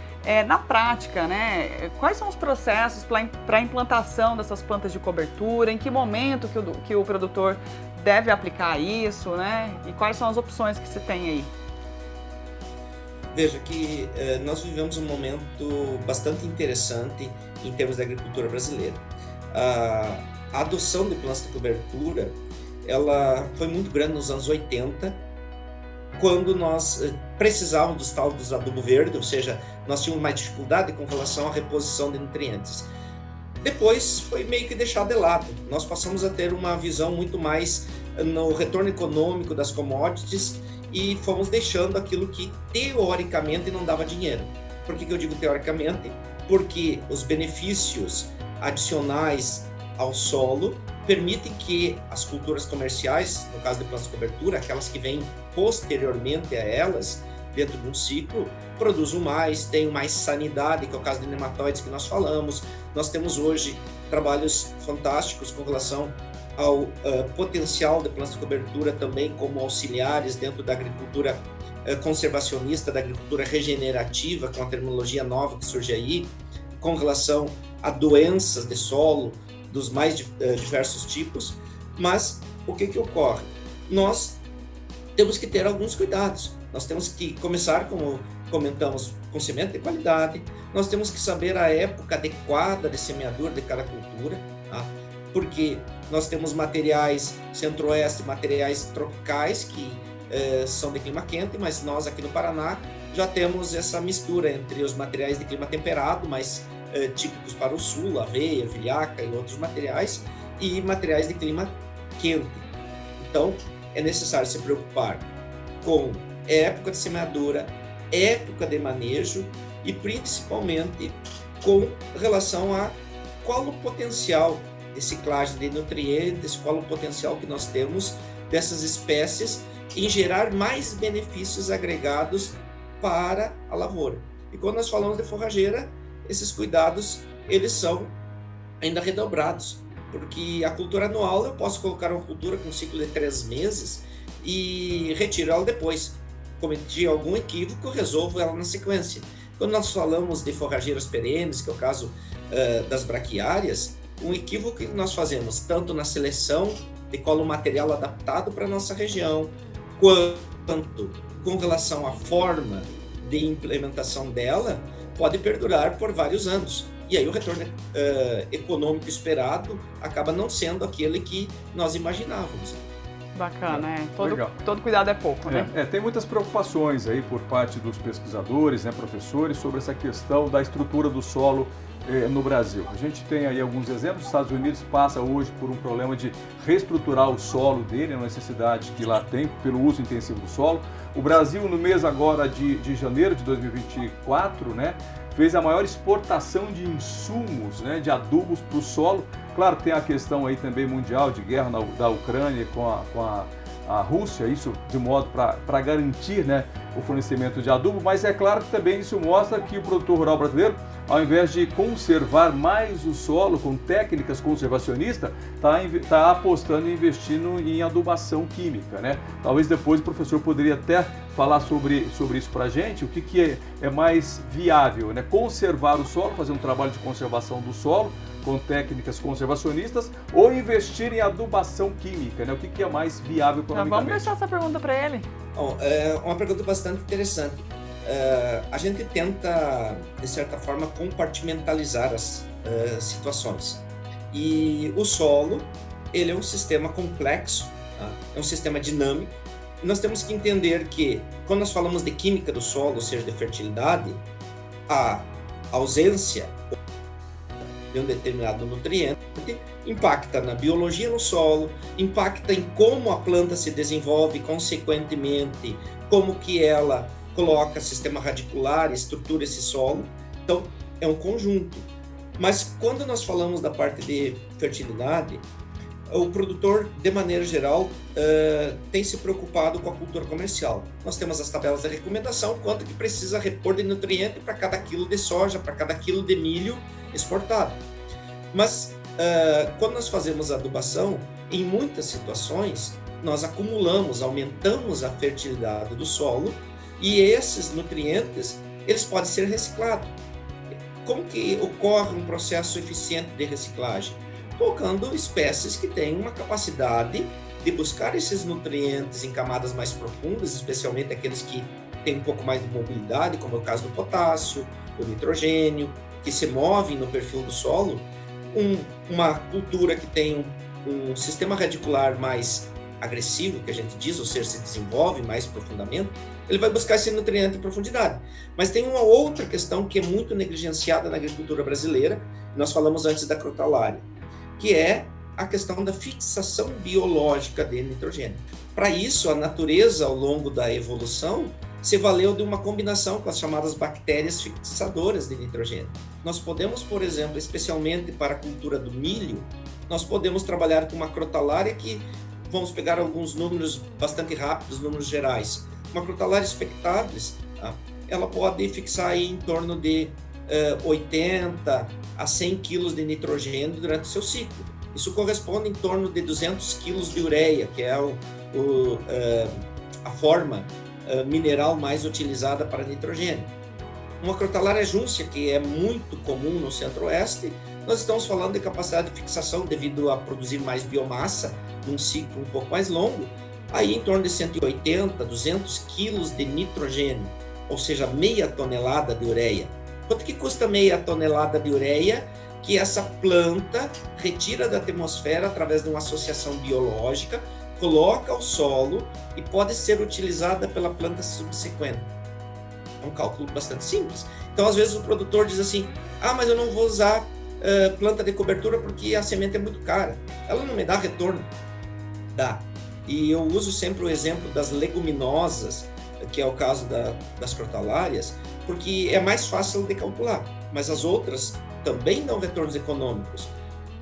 na prática, né, quais são os processos para a implantação dessas plantas de cobertura, em que momento que o produtor deve aplicar isso, né? E quais são as opções que se tem aí? Veja que nós vivemos um momento bastante interessante em termos da agricultura brasileira. A adoção de plantas de cobertura, ela foi muito grande nos anos 80, quando nós precisávamos dos tal dos adubo verde, ou seja, nós tínhamos mais dificuldade com relação à reposição de nutrientes. Depois foi meio que deixado de lado. Nós passamos a ter uma visão muito mais no retorno econômico das commodities e fomos deixando aquilo que teoricamente não dava dinheiro. Por que eu digo teoricamente? Porque os benefícios adicionais ao solo permitem que as culturas comerciais, no caso de plantas de cobertura, aquelas que vêm posteriormente a elas, dentro de um ciclo, produzam mais, tenham mais sanidade, que é o caso de nematóides que nós falamos. Nós temos hoje trabalhos fantásticos com relação ao potencial de plantas de cobertura também como auxiliares dentro da agricultura conservacionista, da agricultura regenerativa, com a terminologia nova que surge aí, com relação a doenças de solo dos mais diversos tipos. Mas o que ocorre? Nós temos que ter alguns cuidados. Nós temos que começar, como comentamos, com semente de qualidade. Nós temos que saber a época adequada de semeadura de cada cultura, tá? Porque nós temos materiais centro-oeste, materiais tropicais que são de clima quente, mas nós aqui no Paraná já temos essa mistura entre os materiais de clima temperado, mais típicos para o sul, aveia, ervilhaca e outros materiais, e materiais de clima quente. Então, é necessário se preocupar com época de semeadura, época de manejo e principalmente com relação a qual o potencial de ciclagem de nutrientes, qual o potencial que nós temos dessas espécies em gerar mais benefícios agregados para a lavoura. E quando nós falamos de forrageira, esses cuidados eles são ainda redobrados, porque a cultura anual eu posso colocar uma cultura com um ciclo de 3 meses e retiro ela depois. Cometi algum equívoco, resolvo ela na sequência. Quando nós falamos de forrageiras perenes, que é o caso das braquiárias, um equívoco que nós fazemos tanto na seleção de qual o material adaptado para a nossa região, quanto com relação à forma de implementação dela, pode perdurar por vários anos. E aí o retorno econômico esperado acaba não sendo aquele que nós imaginávamos. Bacana, Legal. Todo cuidado é pouco, né? Tem muitas preocupações aí por parte dos pesquisadores, né, professores, sobre essa questão da estrutura do solo no Brasil. A gente tem aí alguns exemplos. Os Estados Unidos passa hoje por um problema de reestruturar o solo dele, a necessidade que lá tem pelo uso intensivo do solo. O Brasil, no mês agora de janeiro de 2024, né, fez a maior exportação de insumos, né, de adubos para o solo. Claro, tem a questão aí também mundial de guerra da Ucrânia com a Rússia, isso de modo para garantir, né, o fornecimento de adubo, mas é claro que também isso mostra que o produtor rural brasileiro, ao invés de conservar mais o solo com técnicas conservacionistas, está apostando e investindo em adubação química, né? Talvez depois o professor poderia até falar sobre isso para a gente, o que é mais viável, né? Conservar o solo, fazer um trabalho de conservação do solo com técnicas conservacionistas ou investir em adubação química, né? O que é mais viável economicamente? Vamos deixar essa pergunta para ele. Bom, é uma pergunta bastante interessante. A gente tenta, de certa forma, compartimentalizar as situações. E o solo, ele é um sistema complexo, tá? É um sistema dinâmico. E nós temos que entender que, quando nós falamos de química do solo, ou seja, de fertilidade, a ausência de um determinado nutriente impacta na biologia no solo, impacta em como a planta se desenvolve, consequentemente, como que ela coloca sistema radicular, estrutura esse solo. Então, é um conjunto. Mas quando nós falamos da parte de fertilidade, o produtor, de maneira geral, tem se preocupado com a cultura comercial. Nós temos as tabelas de recomendação, quanto que precisa repor de nutriente para cada quilo de soja, para cada quilo de milho exportado. Mas, quando nós fazemos a adubação, em muitas situações, nós acumulamos, aumentamos a fertilidade do solo, e esses nutrientes, eles podem ser reciclados. Como que ocorre um processo eficiente de reciclagem? Colocando espécies que têm uma capacidade de buscar esses nutrientes em camadas mais profundas, especialmente aqueles que têm um pouco mais de mobilidade, como é o caso do potássio, do nitrogênio, que se movem no perfil do solo. Uma cultura que tem um sistema radicular mais agressivo, que a gente diz, ou seja, se desenvolve mais profundamente, ele vai buscar esse nutriente em profundidade. Mas tem uma outra questão que é muito negligenciada na agricultura brasileira, nós falamos antes da crotalária, que é a questão da fixação biológica de nitrogênio. Para isso, a natureza, ao longo da evolução, se valeu de uma combinação com as chamadas bactérias fixadoras de nitrogênio. Nós podemos, por exemplo, especialmente para a cultura do milho, nós podemos trabalhar com uma crotalária que, vamos pegar alguns números bastante rápidos, números gerais. Uma crotalária spectabilis, tá? Ela pode fixar aí em torno de 80 a 100 quilos de nitrogênio durante o seu ciclo. Isso corresponde em torno de 200 quilos de ureia, que é a forma mineral mais utilizada para nitrogênio. Uma crotalária júncia, que é muito comum no centro-oeste, nós estamos falando de capacidade de fixação devido a produzir mais biomassa num ciclo um pouco mais longo, aí em torno de 180, 200 quilos de nitrogênio, ou seja, meia tonelada de ureia. Quanto que custa meia tonelada de ureia que essa planta retira da atmosfera através de uma associação biológica, coloca ao solo e pode ser utilizada pela planta subsequente? É um cálculo bastante simples. Então, às vezes, o produtor diz assim, mas eu não vou usar planta de cobertura porque a semente é muito cara. Ela não me dá retorno. Dá. E eu uso sempre o exemplo das leguminosas, que é o caso das crotalárias, porque é mais fácil de calcular. Mas as outras também dão retornos econômicos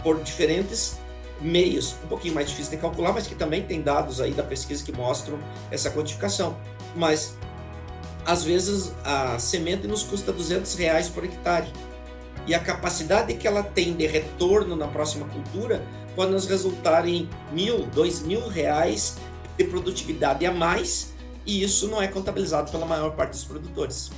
por diferentes meios, um pouquinho mais difícil de calcular, mas que também tem dados aí da pesquisa que mostram essa quantificação. Mas, às vezes, a semente nos custa R$200 por hectare. E a capacidade que ela tem de retorno na próxima cultura pode nos resultar em R$1.000, R$2.000 de produtividade a mais, e isso não é contabilizado pela maior parte dos produtores.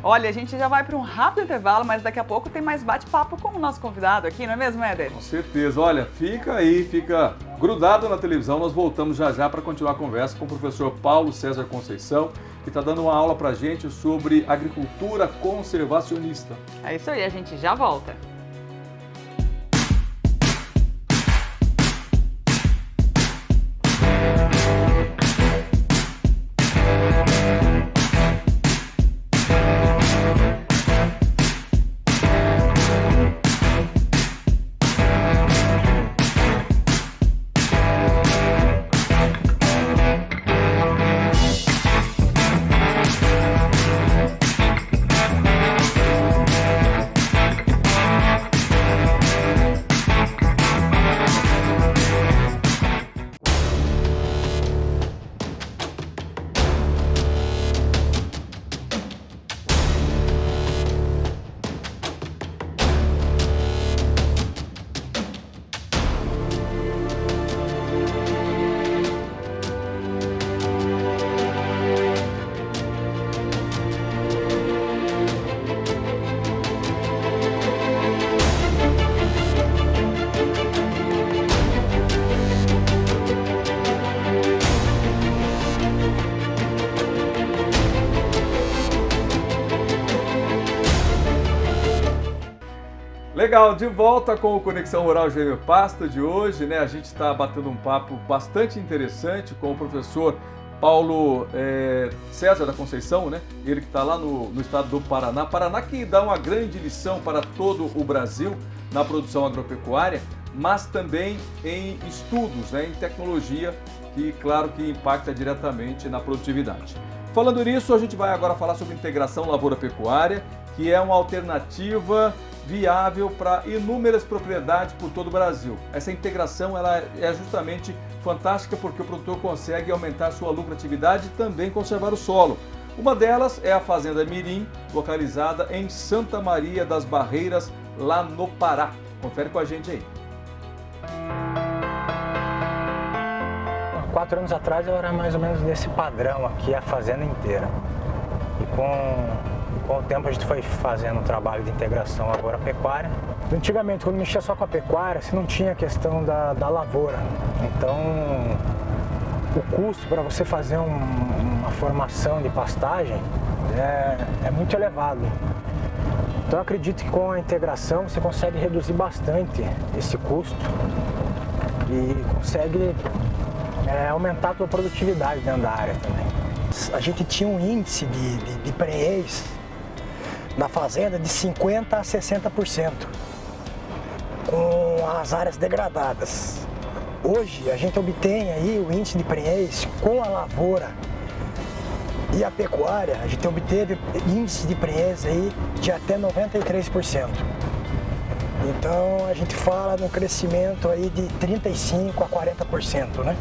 Olha, a gente já vai para um rápido intervalo, mas daqui a pouco tem mais bate-papo com o nosso convidado aqui, não é mesmo, Éder? Com certeza. Olha, fica aí, fica grudado na televisão. Nós voltamos já para continuar a conversa com o professor Paulo César Conceição, que está dando uma aula para a gente sobre agricultura conservacionista. É isso aí, a gente já volta. Legal, de volta com o Conexão Rural GM Pasto de hoje, né? A gente está batendo um papo bastante interessante com o professor Paulo César da Conceição, né? Ele que está lá no estado do Paraná. Paraná que dá uma grande lição para todo o Brasil na produção agropecuária, mas também em estudos, né? Em tecnologia, que claro que impacta diretamente na produtividade. Falando nisso, a gente vai agora falar sobre integração lavoura-pecuária, que é uma alternativa viável para inúmeras propriedades por todo o Brasil. Essa integração ela é justamente fantástica porque o produtor consegue aumentar sua lucratividade e também conservar o solo. Uma delas é a Fazenda Mirim, localizada em Santa Maria das Barreiras, lá no Pará. Confere com a gente aí. 4 anos atrás eu era mais ou menos desse padrão aqui, a fazenda inteira. E com o tempo a gente foi fazendo um trabalho de integração lavoura-pecuária. Antigamente, quando mexia só com a pecuária, você não tinha a questão da lavoura. Então, o custo para você fazer uma formação de pastagem é muito elevado. Então, eu acredito que com a integração você consegue reduzir bastante esse custo e consegue aumentar a sua produtividade dentro da área também. A gente tinha um índice de prenhez na fazenda de 50% a 60%, com as áreas degradadas. Hoje a gente obtém aí o índice de prenhez com a lavoura e a pecuária, a gente obteve índice de prenhez aí de até 93%. Então a gente fala no crescimento aí de 35% a 40%, né?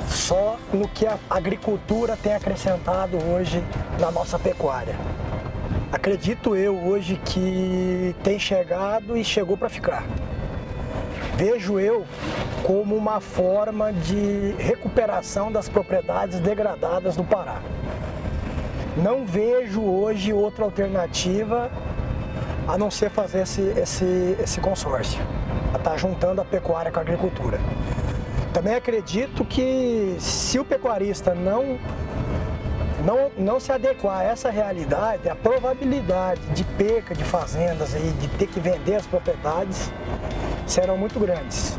Só no que a agricultura tem acrescentado hoje na nossa pecuária. Acredito eu hoje que tem chegado e chegou para ficar. Vejo eu como uma forma de recuperação das propriedades degradadas do Pará. Não vejo hoje outra alternativa a não ser fazer esse consórcio, a estar juntando a pecuária com a agricultura. Também acredito que se o pecuarista não se adequar a essa realidade, a probabilidade de perca de fazendas aí, de ter que vender as propriedades, serão muito grandes.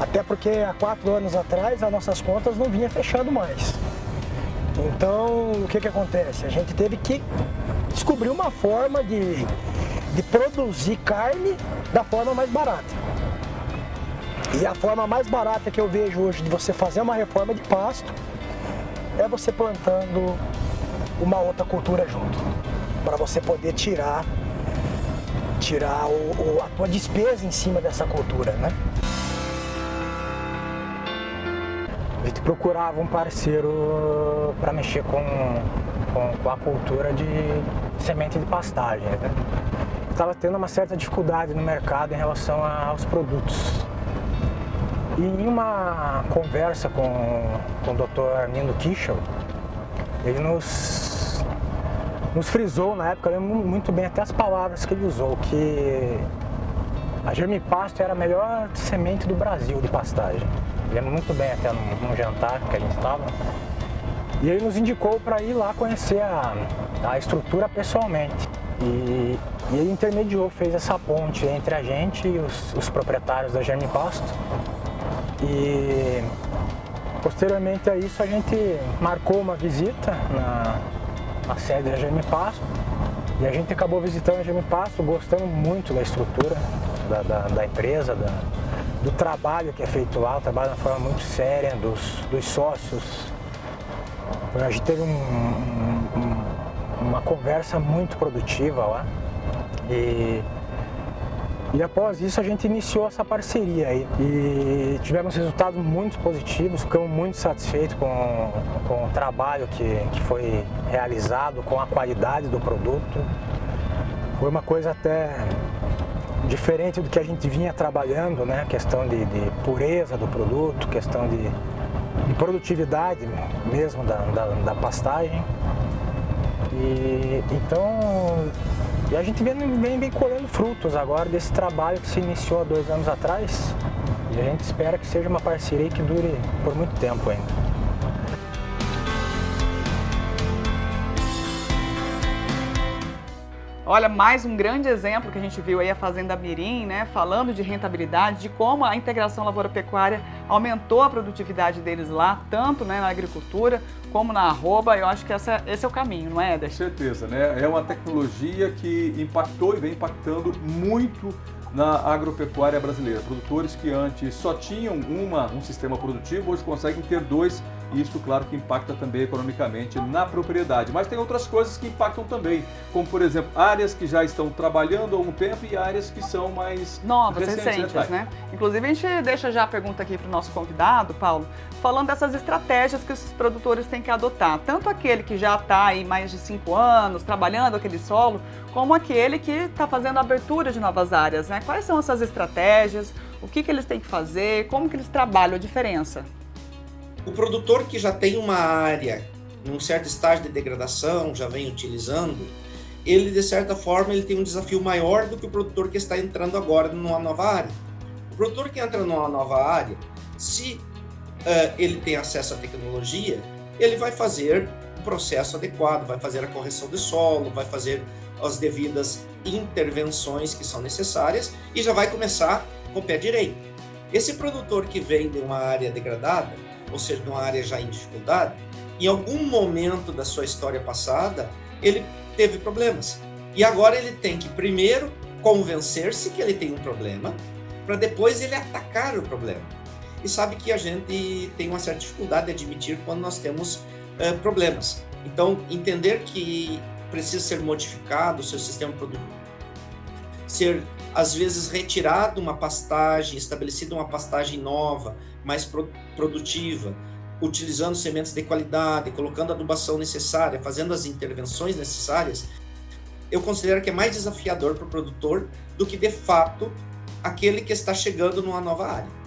Até porque há 4 anos atrás as nossas contas não vinham fechando mais. Então o que acontece? A gente teve que descobrir uma forma de produzir carne da forma mais barata. E a forma mais barata que eu vejo hoje de você fazer uma reforma de pasto é você plantando uma outra cultura junto, para você poder tirar a tua despesa em cima dessa cultura, né? A gente procurava um parceiro para mexer com a cultura de semente de pastagem, né? Estava tendo uma certa dificuldade no mercado em relação aos produtos. E em uma conversa com o Dr. Armindo Kichel, ele nos frisou na época, eu lembro muito bem até as palavras que ele usou, que a Germipasto era a melhor semente do Brasil de pastagem. Eu lembro muito bem até num jantar que a gente estava. E ele nos indicou para ir lá conhecer a estrutura pessoalmente. E ele intermediou, fez essa ponte entre a gente e os proprietários da Germipasto. E posteriormente a isso a gente marcou uma visita na sede da Germipasto. E a gente acabou visitando a Germipasto, gostando muito da estrutura da empresa, do trabalho que é feito lá, o trabalho de uma forma muito séria, dos sócios. A gente teve uma conversa muito produtiva lá e após isso a gente iniciou essa parceria aí e tivemos resultados muito positivos, ficamos muito satisfeitos com o trabalho que foi realizado, com a qualidade do produto. Foi uma coisa até diferente do que a gente vinha trabalhando, né? Questão de pureza do produto, questão de produtividade mesmo da pastagem. E então a gente vem colhendo frutos agora desse trabalho que se iniciou há 2 anos atrás e a gente espera que seja uma parceria que dure por muito tempo ainda. Olha, mais um grande exemplo que a gente viu aí a Fazenda Mirim, né, falando de rentabilidade, de como a integração lavoura-pecuária aumentou a produtividade deles lá, tanto, né, na agricultura como na arroba. Eu acho que esse é o caminho, não é, Éder? Com certeza, né? É uma tecnologia que impactou e vem impactando muito na agropecuária brasileira. Produtores que antes só tinham um sistema produtivo, hoje conseguem ter 2, e isso, claro, que impacta também economicamente na propriedade. Mas tem outras coisas que impactam também, como, por exemplo, áreas que já estão trabalhando há um tempo e áreas que são mais novas, recentes, né? Inclusive, a gente deixa já a pergunta aqui para o nosso convidado, Paulo, falando dessas estratégias que os produtores têm que adotar. Tanto aquele que já está aí mais de 5 anos, trabalhando aquele solo, como aquele que está fazendo a abertura de novas áreas, né? Quais são essas estratégias? O que eles têm que fazer? Como que eles trabalham a diferença? O produtor que já tem uma área num certo estágio de degradação, já vem utilizando, ele, de certa forma, ele tem um desafio maior do que o produtor que está entrando agora numa nova área. O produtor que entra numa nova área, se ele tem acesso à tecnologia, ele vai fazer um processo adequado, vai fazer a correção de solo, vai fazer as devidas intervenções que são necessárias e já vai começar com o pé direito. Esse produtor que vem de uma área degradada, ou seja, de uma área já em dificuldade, em algum momento da sua história passada, ele teve problemas. E agora ele tem que primeiro convencer-se que ele tem um problema, para depois ele atacar o problema. E sabe que a gente tem uma certa dificuldade de admitir quando nós temos problemas. Então, entender que precisa ser modificado o seu sistema produtivo, ser, às vezes, retirado uma pastagem, estabelecida uma pastagem nova, mais produtiva, utilizando sementes de qualidade, colocando a adubação necessária, fazendo as intervenções necessárias, eu considero que é mais desafiador para o produtor do que, de fato, aquele que está chegando numa nova área.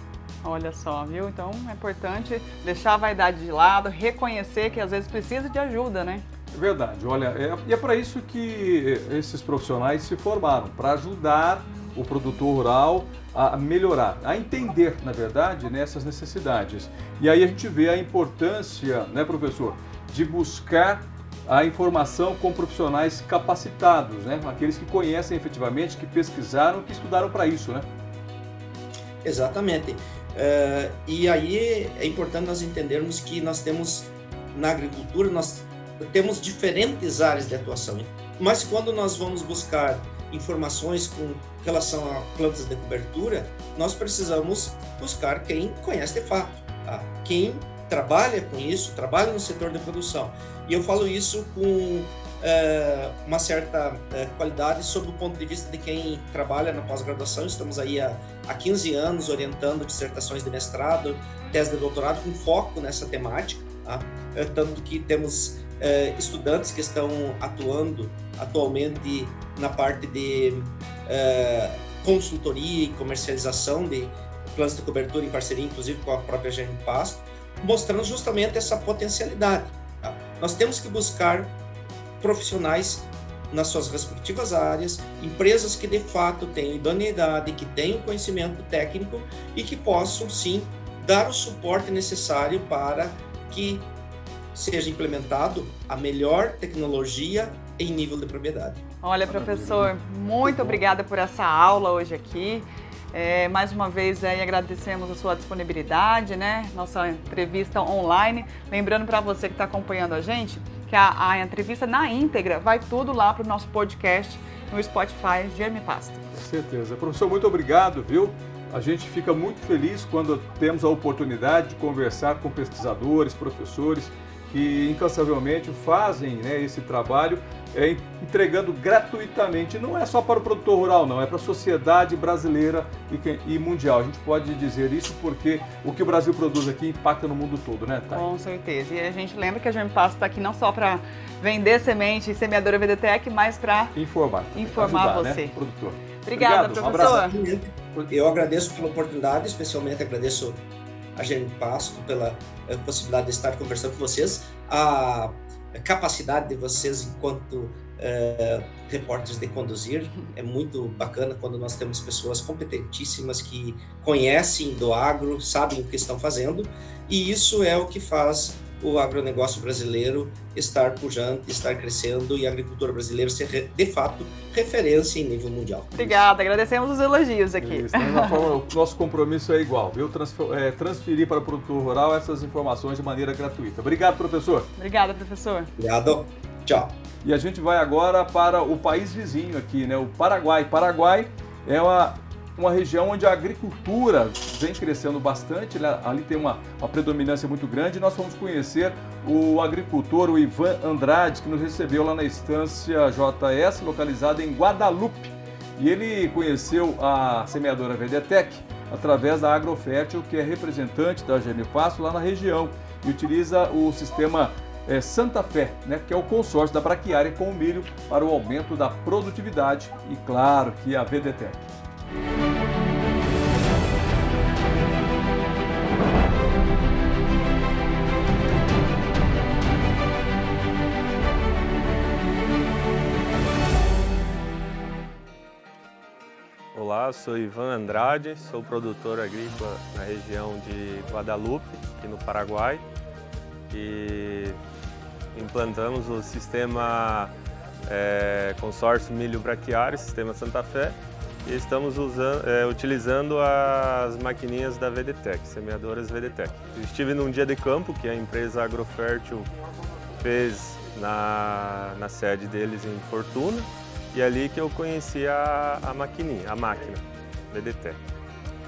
Olha só, viu? Então é importante deixar a vaidade de lado, reconhecer que às vezes precisa de ajuda, né? É verdade, olha, e é para isso que esses profissionais se formaram, para ajudar o produtor rural a melhorar, a entender, na verdade, nessas necessidades. E aí a gente vê a importância, né, professor, de buscar a informação com profissionais capacitados, né? Aqueles que conhecem efetivamente, que pesquisaram, que estudaram para isso, né? Exatamente. E aí é importante nós entendermos que nós temos, na agricultura, nós temos diferentes áreas de atuação. Mas quando nós vamos buscar informações com relação a plantas de cobertura, nós precisamos buscar quem conhece de fato, tá? Quem trabalha com isso, trabalha no setor de produção. E eu falo isso com uma certa qualidade sob o ponto de vista de quem trabalha na pós-graduação. Estamos aí há 15 anos orientando dissertações de mestrado, tese de doutorado com foco nessa temática, tá? Tanto que temos estudantes que estão atuando atualmente na parte de consultoria e comercialização planos de cobertura em parceria, inclusive com a própria GM Pasto, mostrando justamente essa potencialidade. Tá? Nós temos que buscar profissionais nas suas respectivas áreas, empresas que de fato tenham idoneidade, que tenham conhecimento técnico e que possam, sim, dar o suporte necessário para que seja implementado a melhor tecnologia em nível de propriedade. Olha, professor, muito obrigada por essa aula hoje aqui. Mais uma vez agradecemos a sua disponibilidade, né? Nossa entrevista online. Lembrando para você que está acompanhando a gente que a entrevista na íntegra vai tudo lá para o nosso podcast no Spotify GM Pasto. Com certeza. Professor, muito obrigado, viu? A gente fica muito feliz quando temos a oportunidade de conversar com pesquisadores, professores que incansavelmente fazem, né, esse trabalho entregando gratuitamente. Não é só para o produtor rural, não, é para a sociedade brasileira e mundial. A gente pode dizer isso porque o que o Brasil produz aqui impacta no mundo todo, né, Thay? Com certeza. E a gente lembra que a GM Pasto está aqui não só para vender semente e semeadora VDTEC, mas para informar ajudar, você. Né, produtor. Obrigada, professor. Eu agradeço pela oportunidade, especialmente agradeço a GM Pasto pela possibilidade de estar conversando com vocês, a capacidade de vocês enquanto repórteres de conduzir. É muito bacana quando nós temos pessoas competentíssimas que conhecem do agro, sabem o que estão fazendo, e isso é o que faz o agronegócio brasileiro estar pujante, estar crescendo e a agricultura brasileira ser, de fato, referência em nível mundial. Obrigada, agradecemos os elogios aqui. Isso, o nosso compromisso é igual, viu? Transferir para o produtor rural essas informações de maneira gratuita. Obrigado, professor. Obrigada, professor. Obrigado. Tchau. E a gente vai agora para o país vizinho aqui, né? O Paraguai. Paraguai é uma região onde a agricultura vem crescendo bastante, né? Ali tem uma predominância muito grande. Nós vamos conhecer o agricultor, o Ivan Andrade, que nos recebeu lá na estância JS, localizada em Guadalupe. E ele conheceu a semeadora VDTEC através da Agrofértil, que é representante da GM Pasto lá na região, e utiliza o sistema Santa Fé, né, que é o consórcio da braquiária com o milho para o aumento da produtividade e, claro, que a VDTEC. Olá, sou Ivan Andrade, sou produtor agrícola na região de Guadalupe, aqui no Paraguai, e implantamos o sistema consórcio milho braquiário, sistema Santa Fé, e estamos utilizando as maquininhas da VDTEC, semeadoras VDTEC. Estive num dia de campo que a empresa Agrofértil fez na sede deles em Fortuna, e ali que eu conheci a máquina VDTEC.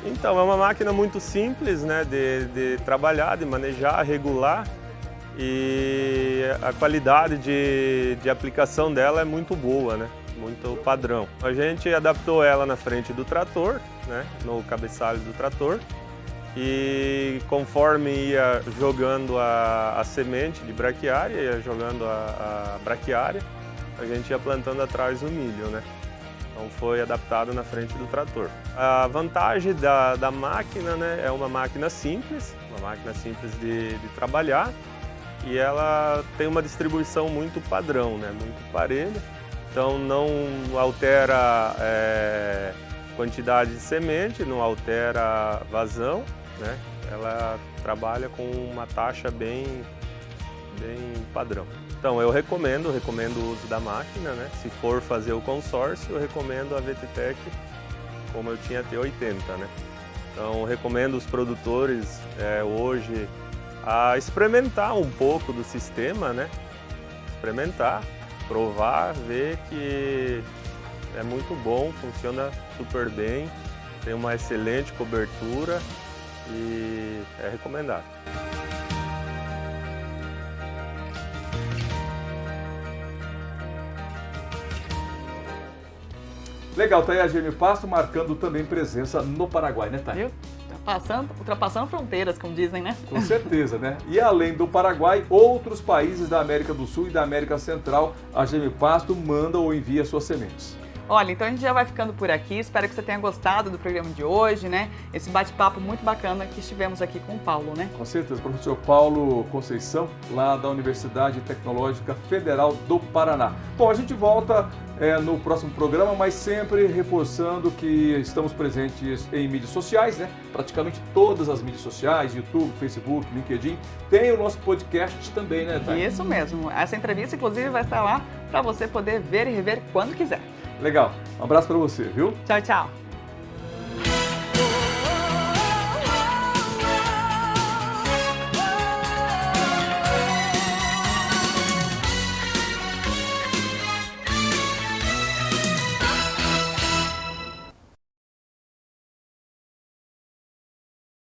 Então, é uma máquina muito simples, né, de trabalhar, de manejar, regular, e a qualidade de aplicação dela é muito boa, né? Muito padrão. A gente adaptou ela na frente do trator, né, no cabeçalho do trator, e conforme ia jogando a semente de braquiária, ia jogando a braquiária, a gente ia plantando atrás o milho, né? Então foi adaptado na frente do trator. A vantagem da máquina, né, é uma máquina simples de trabalhar, e ela tem uma distribuição muito padrão, né, muito parelha. Então não altera quantidade de semente, não altera vazão, né? Ela trabalha com uma taxa bem padrão. Então eu recomendo o uso da máquina, né? Se for fazer o consórcio, eu recomendo a VDTEC como eu tinha T80, né? Então recomendo os produtores hoje a experimentar um pouco do sistema, né? Experimentar, provar, ver que é muito bom, funciona super bem, tem uma excelente cobertura e é recomendado. Legal, tá aí a GM Pasto marcando também presença no Paraguai, né, Thay? Viu? Ultrapassando fronteiras, como dizem, né? Com certeza, né? E além do Paraguai, outros países da América do Sul e da América Central, a GM Pasto manda ou envia suas sementes. Olha, então a gente já vai ficando por aqui. Espero que você tenha gostado do programa de hoje, né? Esse bate-papo muito bacana que estivemos aqui com o Paulo, né? Com certeza, professor Paulo Conceição, lá da Universidade Tecnológica Federal do Paraná. Bom, a gente volta no próximo programa, mas sempre reforçando que estamos presentes em mídias sociais, né? Praticamente todas as mídias sociais, YouTube, Facebook, LinkedIn. Tem o nosso podcast também, né, Thay? Isso mesmo. Essa entrevista, inclusive, vai estar lá para você poder ver e rever quando quiser. Legal. Um abraço para você, viu? Tchau, tchau.